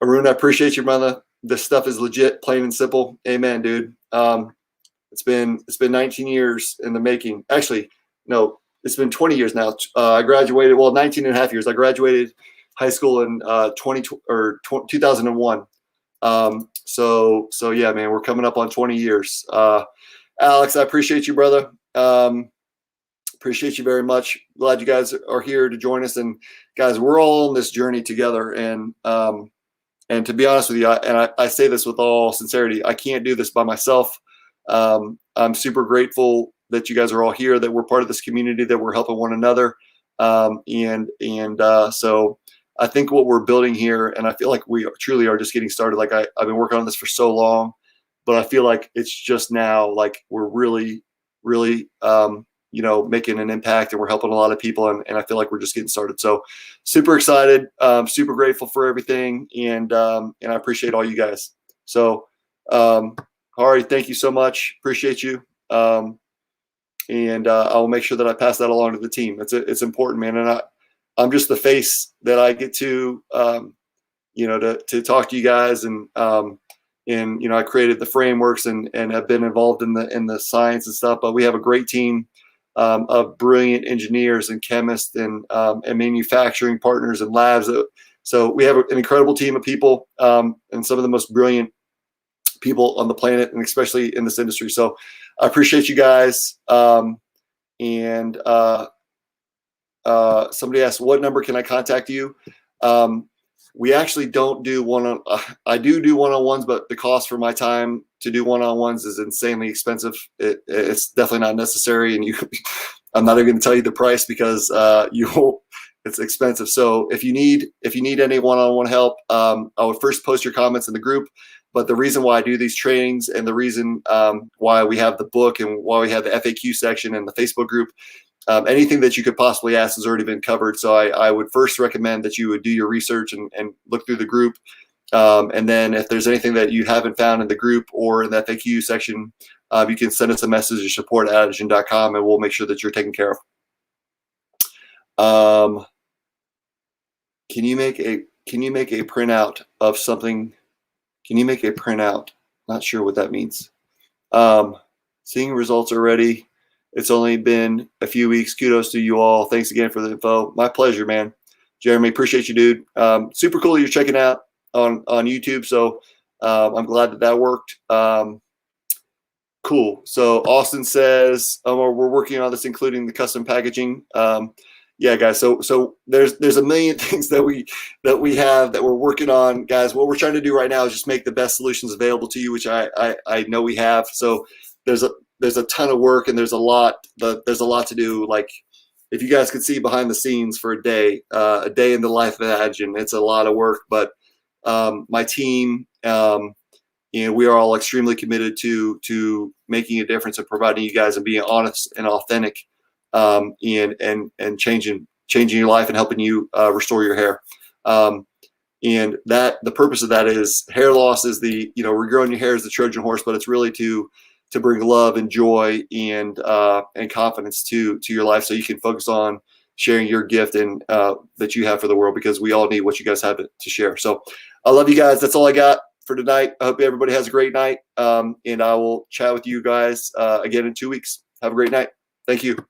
Arun, I appreciate you, brother. This stuff is legit, plain and simple. Amen, dude. It's been 19 years in the making. Actually, no, it's been 20 years now. I graduated, 19 and a half years. I graduated high school in 2001. So yeah, man, we're coming up on 20 years. Alex, I appreciate you, brother. Appreciate you very much. Glad you guys are here to join us. And guys, we're all on this journey together. And to be honest with you, I say this with all sincerity, I can't do this by myself. I'm super grateful that you guys are all here, that we're part of this community, that we're helping one another. So I think what we're building here, and I feel like we truly are just getting started. Like I've been working on this for so long, but I feel like it's just now, like we're really, really, making an impact, and we're helping a lot of people. And I feel like we're just getting started. So super excited, super grateful for everything. And I appreciate all you guys. So, Hari, thank you so much. Appreciate you. I will make sure that I pass that along to the team. It's important, man. And I'm just the face that I get to, to talk to you guys. And I created the frameworks and have been involved in the science and stuff, but we have a great team of brilliant engineers and chemists and manufacturing partners and labs. So we have an incredible team of people, and some of the most brilliant people on the planet, and especially in this industry. So I appreciate you guys. Somebody asked, what number can I contact you? We actually don't do I do one-on-ones, but the cost for my time to do one-on-ones is insanely expensive. It's definitely not necessary. And I'm not even going to tell you the price because it's expensive. So if you need any one-on-one help, I would first post your comments in the group. But the reason why I do these trainings and the reason why we have the book and why we have the FAQ section and the Facebook group, anything that you could possibly ask has already been covered. So I would first recommend that you would do your research and look through the group. And then if there's anything that you haven't found in the group or in the FAQ section, you can send us a message at support@adegen.com and we'll make sure that you're taken care of. Can you make a printout of something? Can you make a printout? Not sure what that means. Seeing results already. It's only been a few weeks. Kudos to you all. Thanks again for the info. My pleasure, man. Jeremy, appreciate you, dude. Super cool you're checking out on YouTube. So I'm glad that worked. Cool. So Austin says, we're working on this, including the custom packaging. Yeah, guys. So there's a million things that we have that we're working on, guys. What we're trying to do right now is just make the best solutions available to you, which I know we have. So there's a ton of work and there's a lot to do. Like if you guys could see behind the scenes for a day in the life of Adegen, it's a lot of work. But my team, we are all extremely committed to making a difference and providing you guys and being honest and authentic. And changing your life and helping you restore your hair. And that the purpose of that is hair loss is regrowing your hair is the Trojan horse, but it's really to bring love and joy and confidence to your life, so you can focus on sharing your gift and that you have for the world, because we all need what you guys have to share. So I love you guys. That's all I got for tonight. I hope everybody has a great night. And I will chat with you guys again in 2 weeks. Have a great night. Thank you.